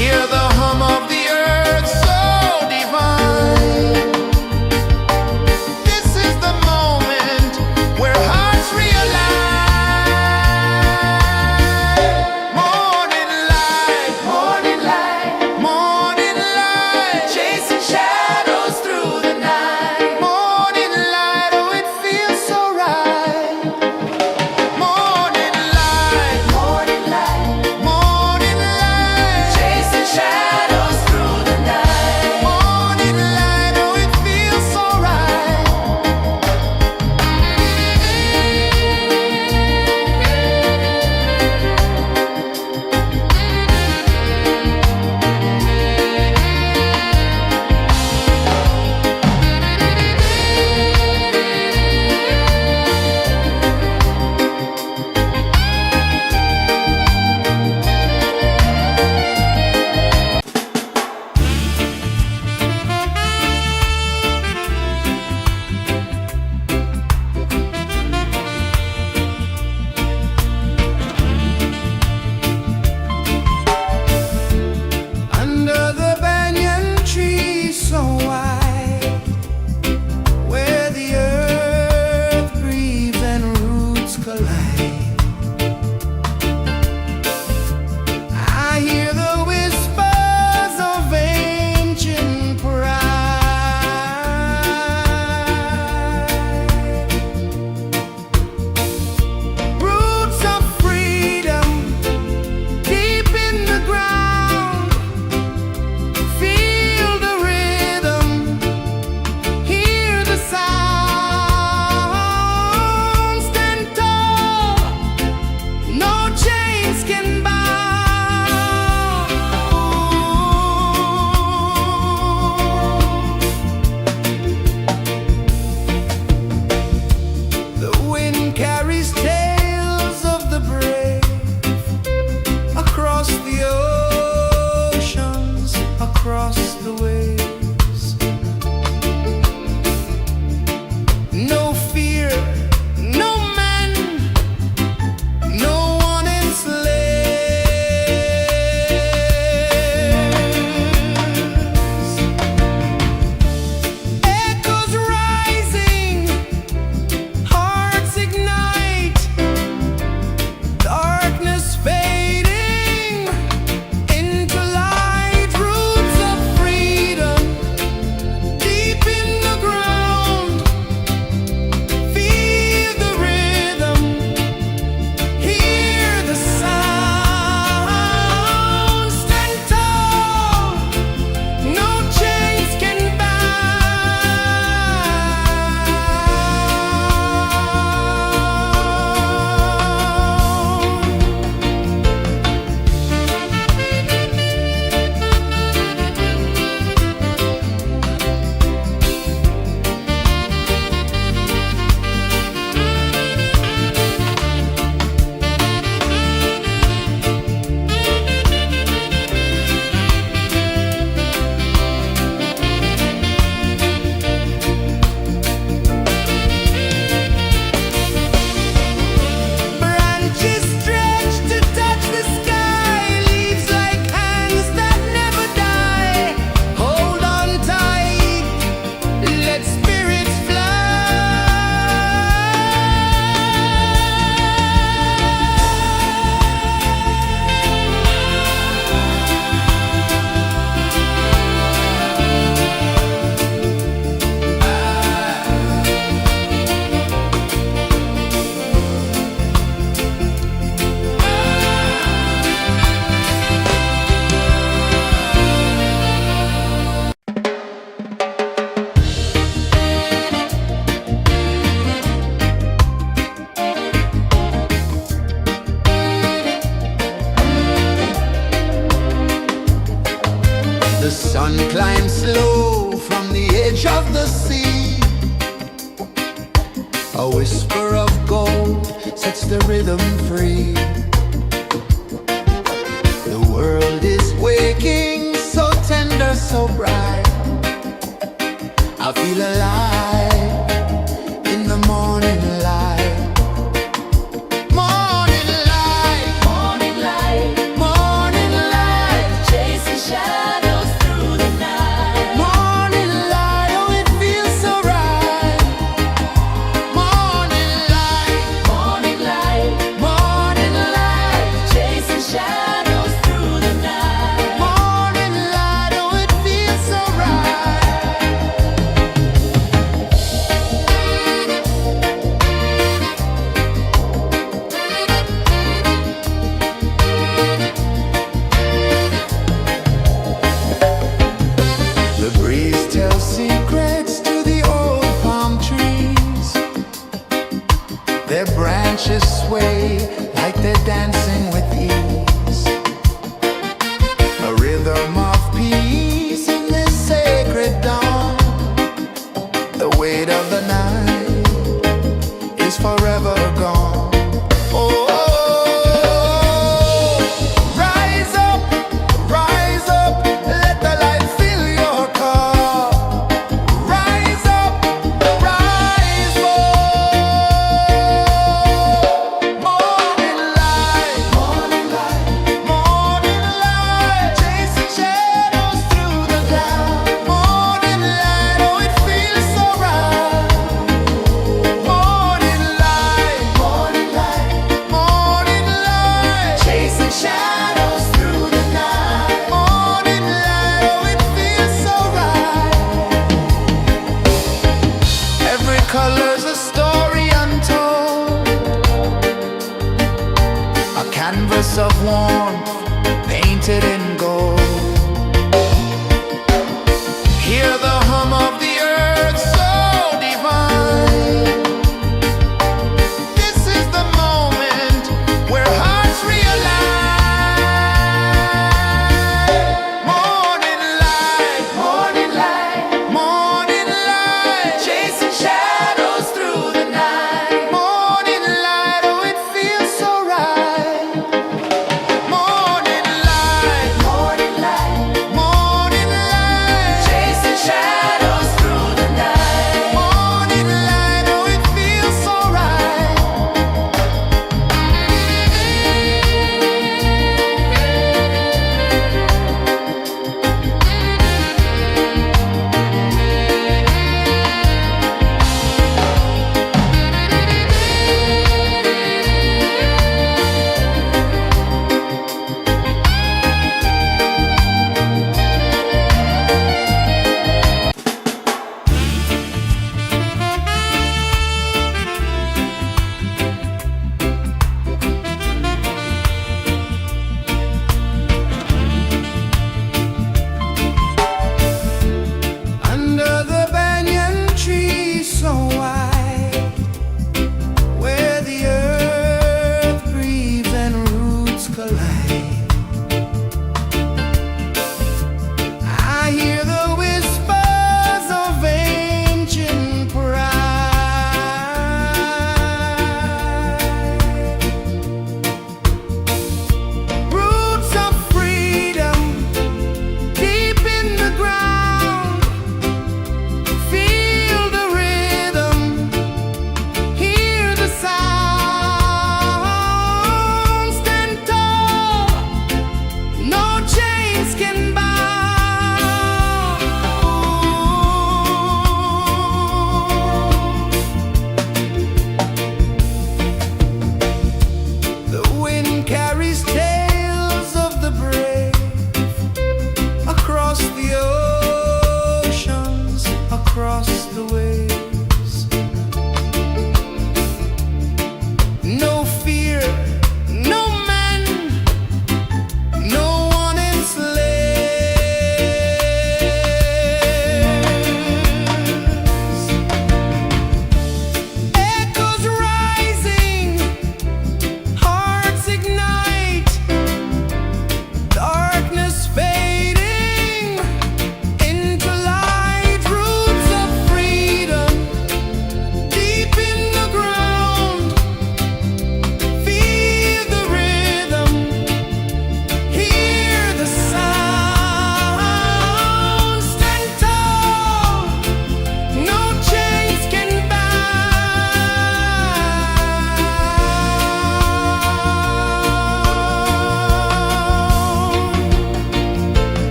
[SPEAKER 1] Hear the hum of the earth so divine. This is the moment where hearts realize. Morning light, morning light, morning light,
[SPEAKER 2] Chasing shadows through the night.
[SPEAKER 1] morning light, oh it feels so right. Morning light,
[SPEAKER 2] Morning light.
[SPEAKER 1] morning light,
[SPEAKER 2] Chasing shadows through the night.
[SPEAKER 1] morning light, oh it feels so right. Under the banyan tree so wide, where the earth breathes and roots collide, I hear the whispers of ancient pride. Roots of freedom deep in the ground. Feel the rhythm, hear the sound. Stand tall, no chains can bound. The wind carries tales of the brave across the oceans, across the waves. No fear, no man, no one enslaves. Echoes rising, hearts ignite, darkness fading into light. Roots of freedom deep in the ground. Feel the rhythm, hear the sound. Stand tall, no chains can branches stretch to touch the sky, leaves like hands that never die. Hold on tight, let spirits The sun climbs slow from the edge of the sea. A whisper of gold sets the rhythm free. The world is waking, so tender, so bright. I feel alive in the morning light. Morning light,
[SPEAKER 2] Morning light.
[SPEAKER 1] morning light,
[SPEAKER 2] Chasing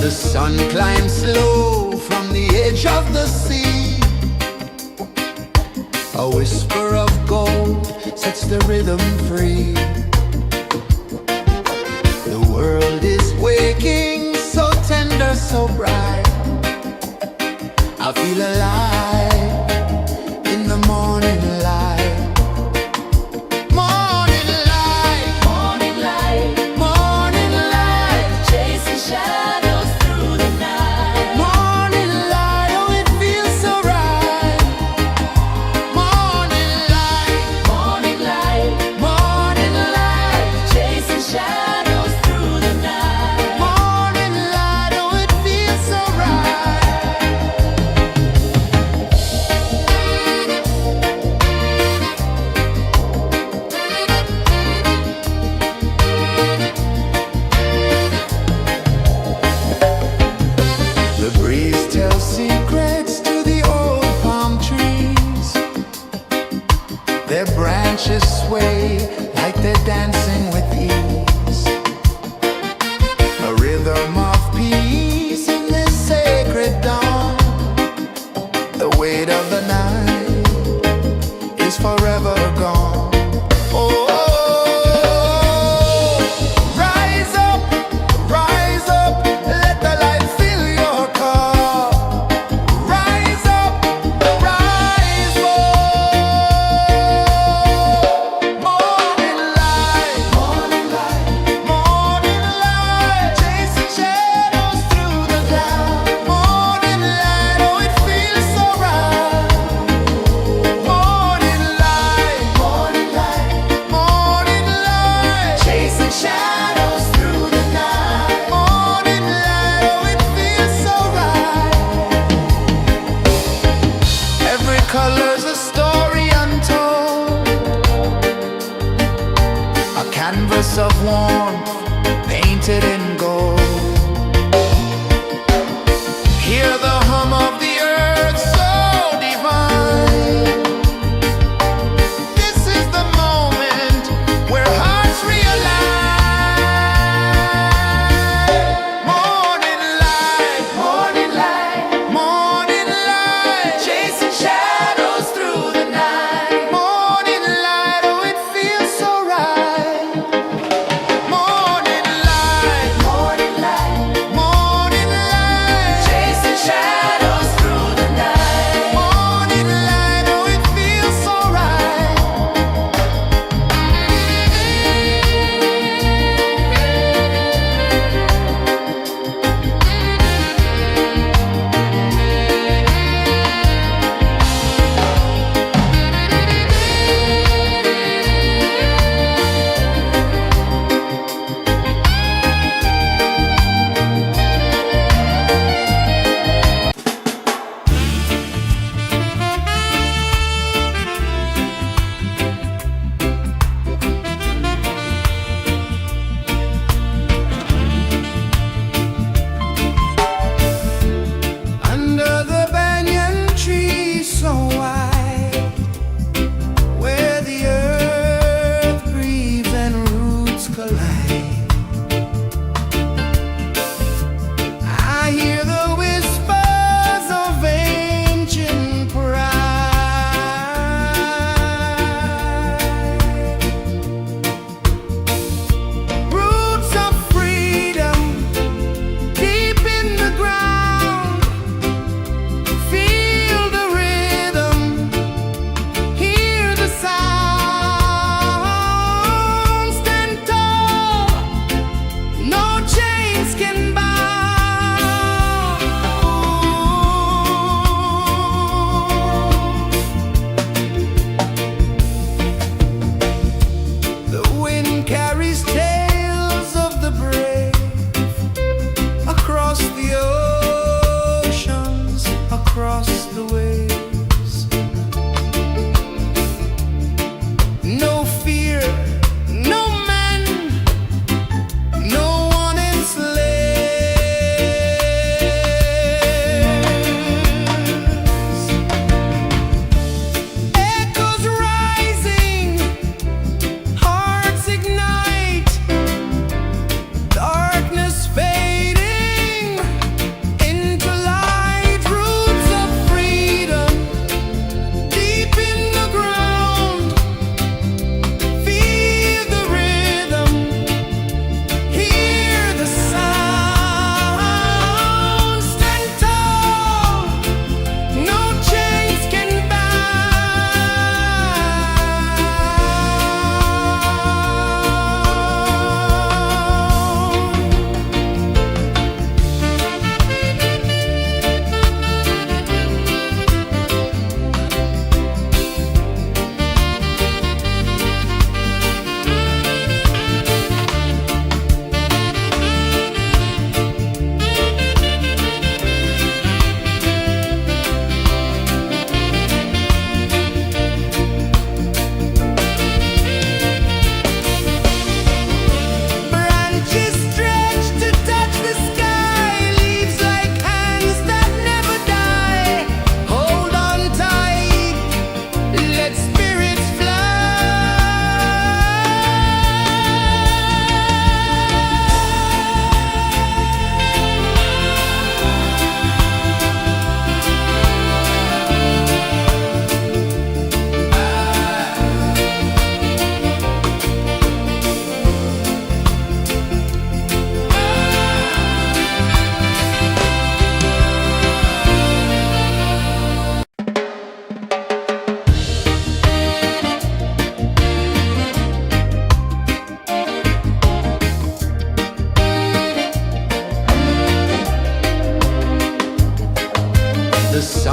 [SPEAKER 1] The sun climbs slow from the edge of the sea. A whisper of gold sets the rhythm free. The world is waking, so tender, so bright. I feel alive in the morning light. Morning light,
[SPEAKER 2] Morning light,
[SPEAKER 1] morning light,
[SPEAKER 2] chasing shadows through the night.
[SPEAKER 1] morning light, oh it feels so right. Morning light,
[SPEAKER 2] Morning light,
[SPEAKER 1] morning light,
[SPEAKER 2] chasing shadows through the night.
[SPEAKER 1] morning light, oh it feels so right.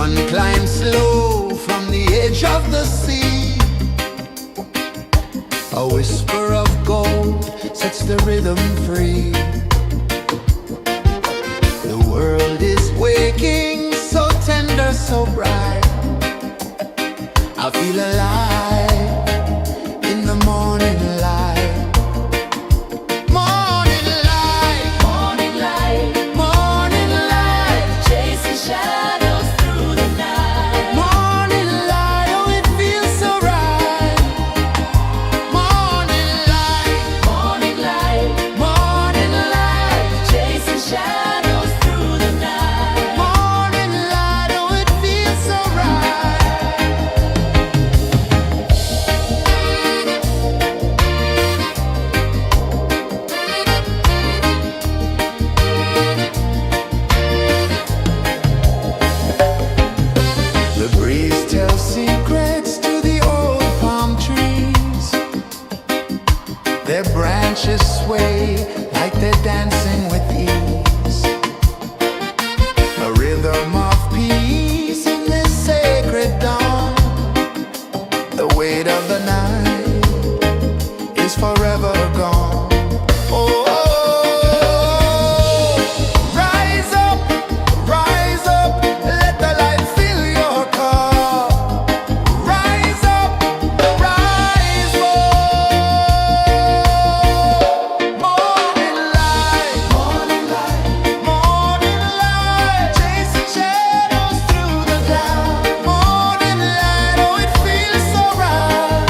[SPEAKER 1] sun climbs slow from the edge of the sea. A whisper of gold sets the rhythm free. The world is waking, so tender, so bright. I feel alive in the morning light. Morning light,
[SPEAKER 2] Morning light,
[SPEAKER 1] morning light,
[SPEAKER 2] chasing shadows through the night.
[SPEAKER 1] morning light, oh it feels so right. Morning light,
[SPEAKER 2] Morning light,
[SPEAKER 1] morning light,
[SPEAKER 2] chasing shadows through the night.
[SPEAKER 1] morning light, oh it feels so right. The breeze tells secrets to the old palm trees. Their branches sway like they're dancing with ease. A rhythm of peace in this sacred dawn. The weight of the night is forever gone. Oh, rise up, let the light fill your cup. Rise up, rise up. Morning light, morning light, chasing shadows through the cloud. Morning light, oh it feels so right.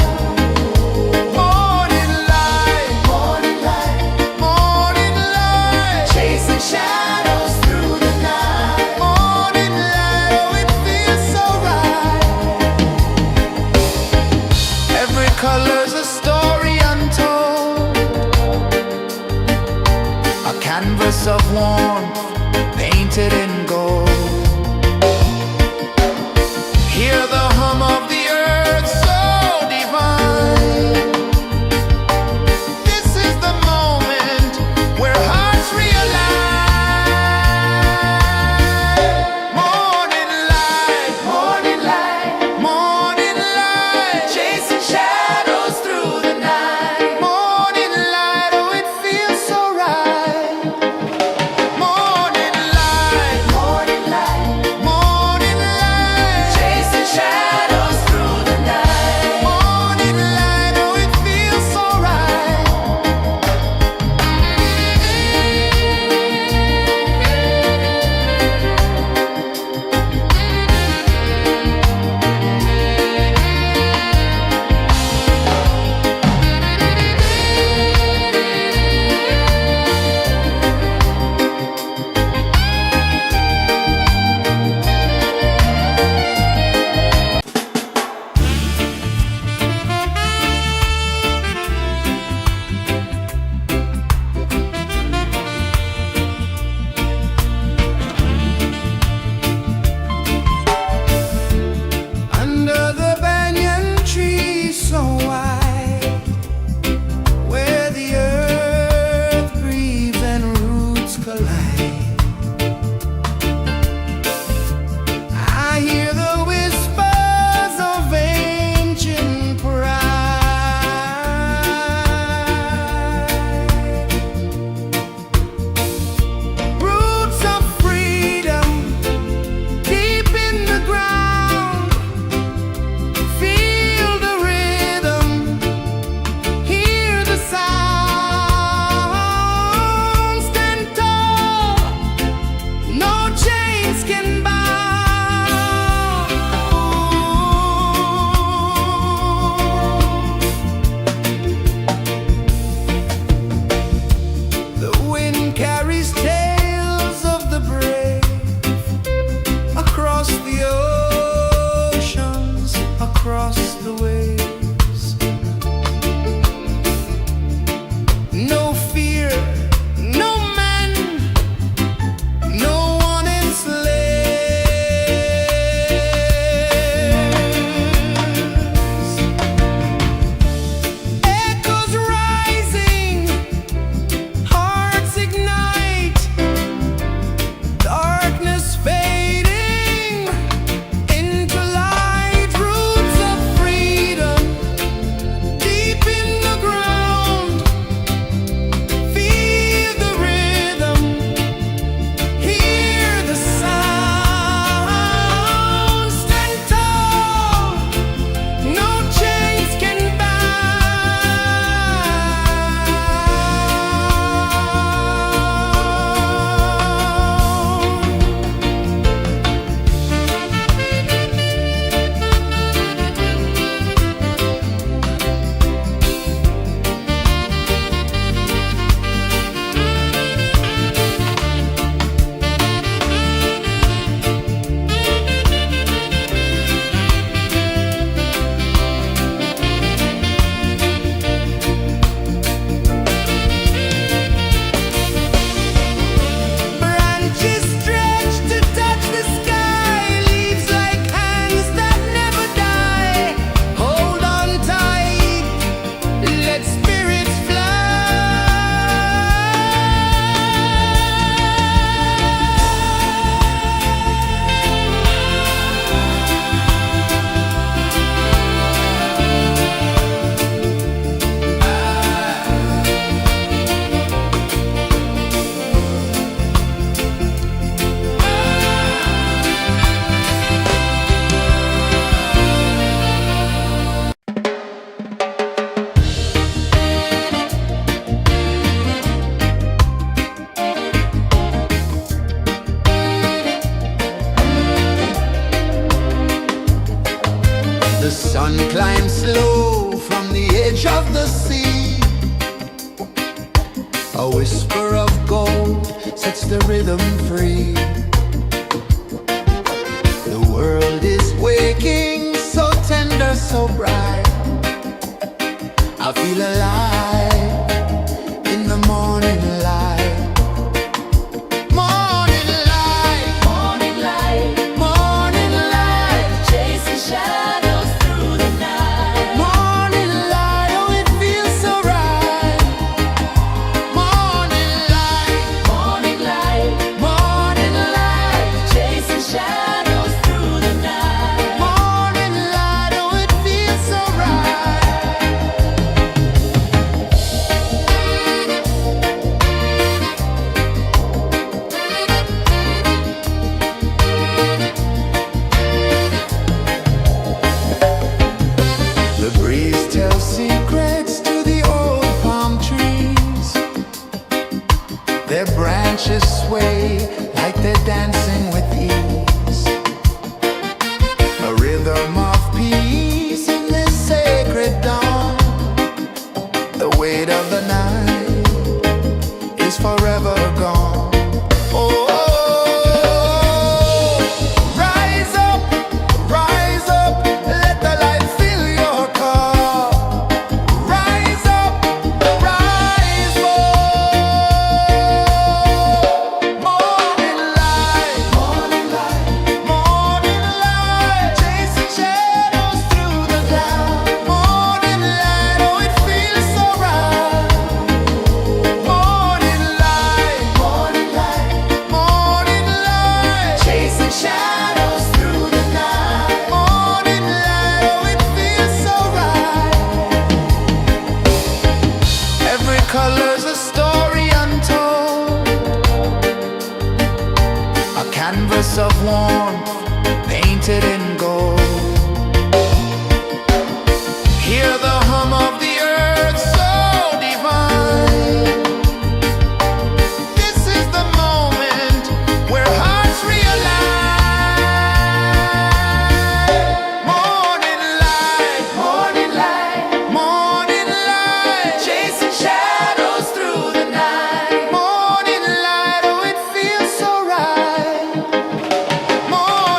[SPEAKER 1] Morning light, chasing shadows through the night. Morning light, oh it feels so right. Every color's a story untold, a canvas of warmth painted in gold. Hear the hum of the earth so divine. This is the moment where hearts realign. Morning light, morning light, chasing shadows through the night. Morning light, oh it feels so right. Morning light, whisper of gold sets the rhythm free. The world is waking, so tender, so bright. I feel alive in the morning light. Morning light,
[SPEAKER 2] Morning light,
[SPEAKER 1] morning light,
[SPEAKER 2] chasing shadows through the night.
[SPEAKER 1] morning light, oh it feels so right. Morning light,
[SPEAKER 2] Morning light,
[SPEAKER 1] morning light,
[SPEAKER 2] chasing shadows through the night.
[SPEAKER 1] morning light, oh it feels so right. The breeze tells secrets to the old palm trees. Their branches sway like they're dancing with ease. A rhythm of peace in this sacred dawn. The weight of the night is forever gone. Oh, rise up, let the light fill your cup. Rise up, rise up. Morning light, morning light, morning light, chasing shadows through the cloud. Morning light, oh it feels so right. Morning light, morning light, morning light, chasing shadows through the night. Morning light, oh it feels so right. Every color's a story untold, a canvas of warmth painted in gold. Hear the hum of the earth so divine. This is the moment where hearts realign. Morning light, morning light, morning light, chasing shadows through the night. Morning light, oh it feels so right. Morning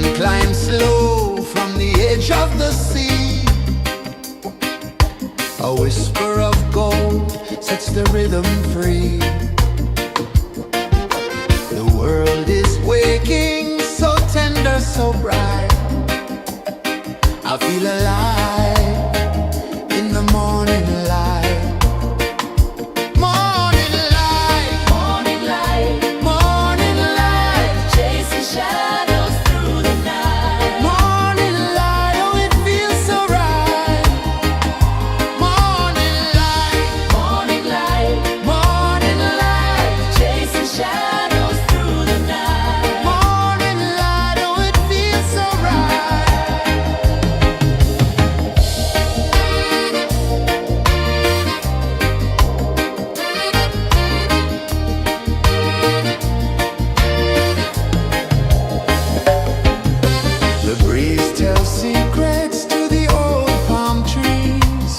[SPEAKER 1] sun climbs slow from the edge of the sea. A whisper of gold sets the rhythm free. The world is waking, so tender, so bright. I feel alive in the morning light. Morning light,
[SPEAKER 2] Morning light,
[SPEAKER 1] morning light,
[SPEAKER 2] chasing shadows through the night.
[SPEAKER 1] morning light, oh it feels so right. Morning light,
[SPEAKER 2] Morning light,
[SPEAKER 1] morning light,
[SPEAKER 2] chasing shadows through the night.
[SPEAKER 1] morning light, oh it feels so right. The breeze tells secrets to the old palm trees.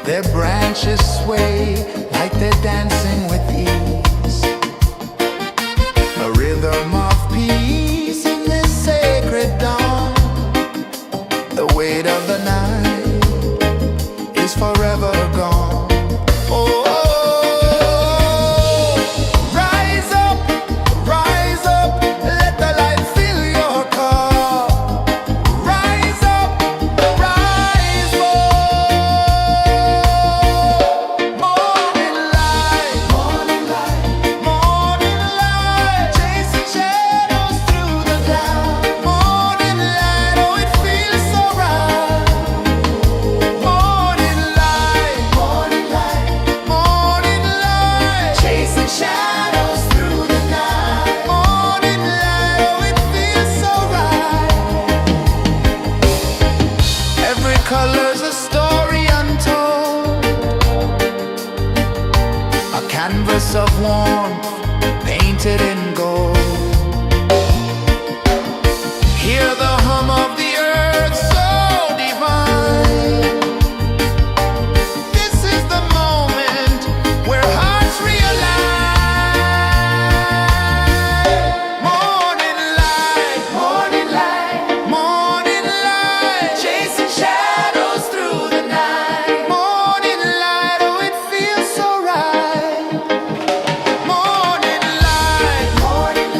[SPEAKER 1] Their branches sway like they're dancing with ease. A rhythm of peace in this sacred dawn. The weight of the night is forever gone. Oh, rise up, let the light fill your cup. Rise up, rise up. Morning light, morning light, morning light, chasing shadows through the cloud. Morning light, oh it feels so right. Morning light, morning light, morning light, chasing shadows through the night. Morning light, oh it feels so right. Every color's a story untold, a canvas of warmth painted in gold. Hear the hum of the earth so divine. This is the moment where hearts realign. Morning light, morning light, morning light, chasing shadows through the night. Morning light, oh it feels so right. Morning light, morning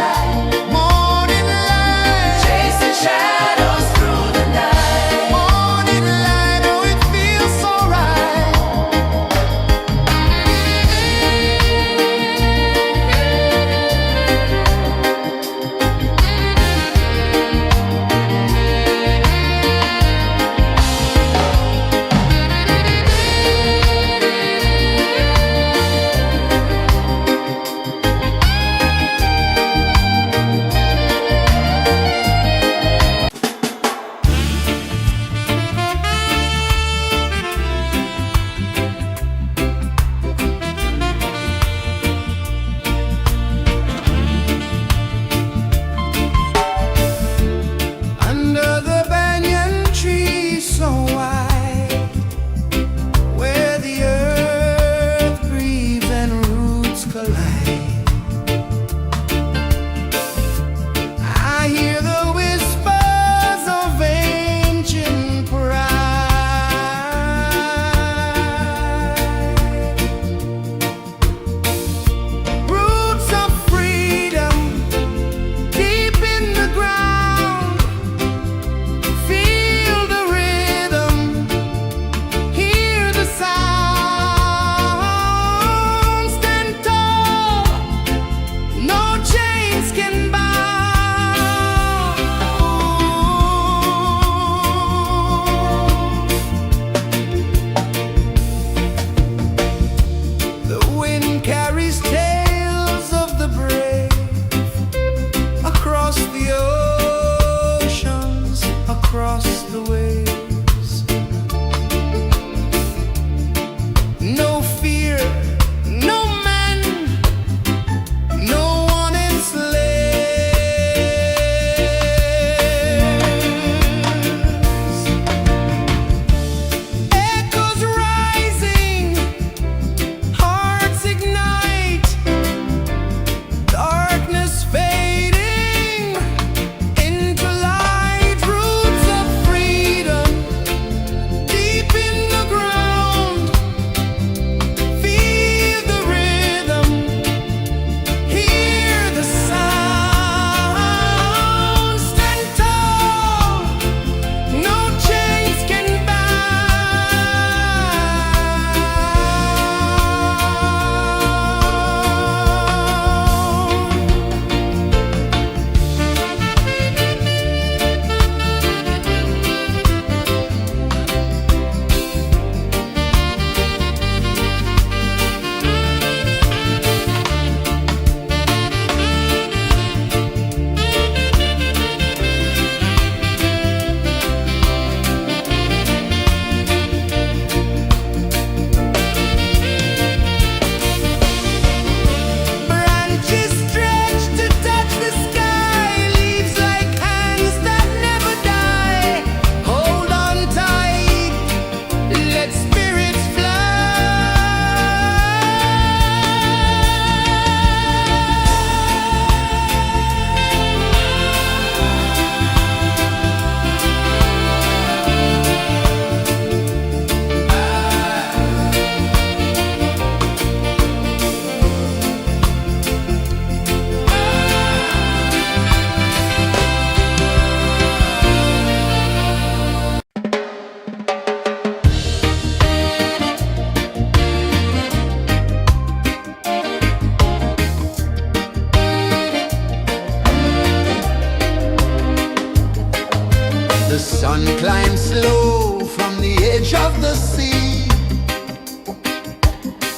[SPEAKER 1] edge of the sea.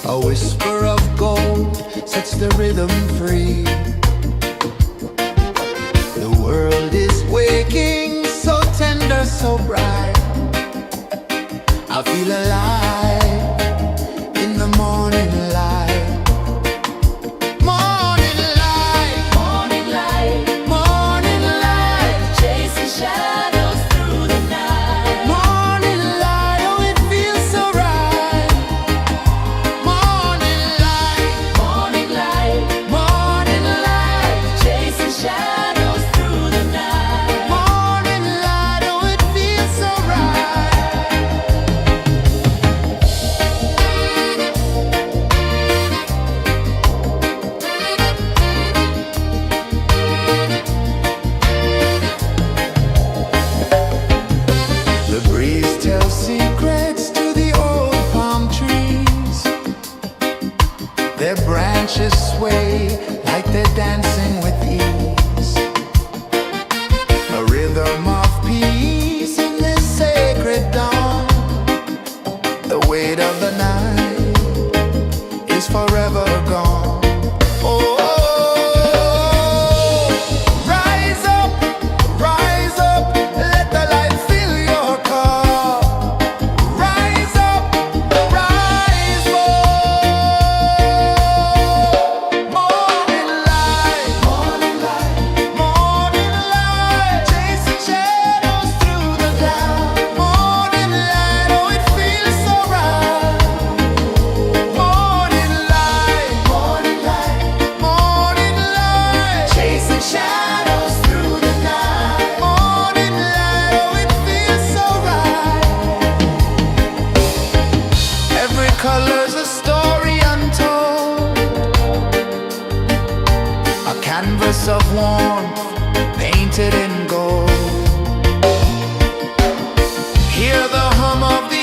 [SPEAKER 1] A whisper of gold sets the rhythm free. The world is waking, so tender, so bright. I feel alive in the morning light. Morning light,
[SPEAKER 2] Morning light,
[SPEAKER 1] morning light,
[SPEAKER 2] chasing shadows through the night.
[SPEAKER 1] morning light, oh it feels so right. Morning light,
[SPEAKER 2] Morning light,
[SPEAKER 1] morning light,
[SPEAKER 2] chasing shadows through the night.
[SPEAKER 1] morning light, oh it feels so right. The breeze tells secrets to the old palm trees. Their branches sway like they're dancing with ease. A rhythm of peace in this sacred dawn. The weight of the night is forever gone. Oh, rise up, let the light fill your cup. Rise up, rise up. Morning light, morning light, morning light, chasing shadows through the cloud. Morning light, oh it feels so right. Morning light, morning light, morning light, chasing shadows through the night. Morning light, oh it feels so right. Every color's a story untold, a canvas of warmth painted in gold. Hear the hum of the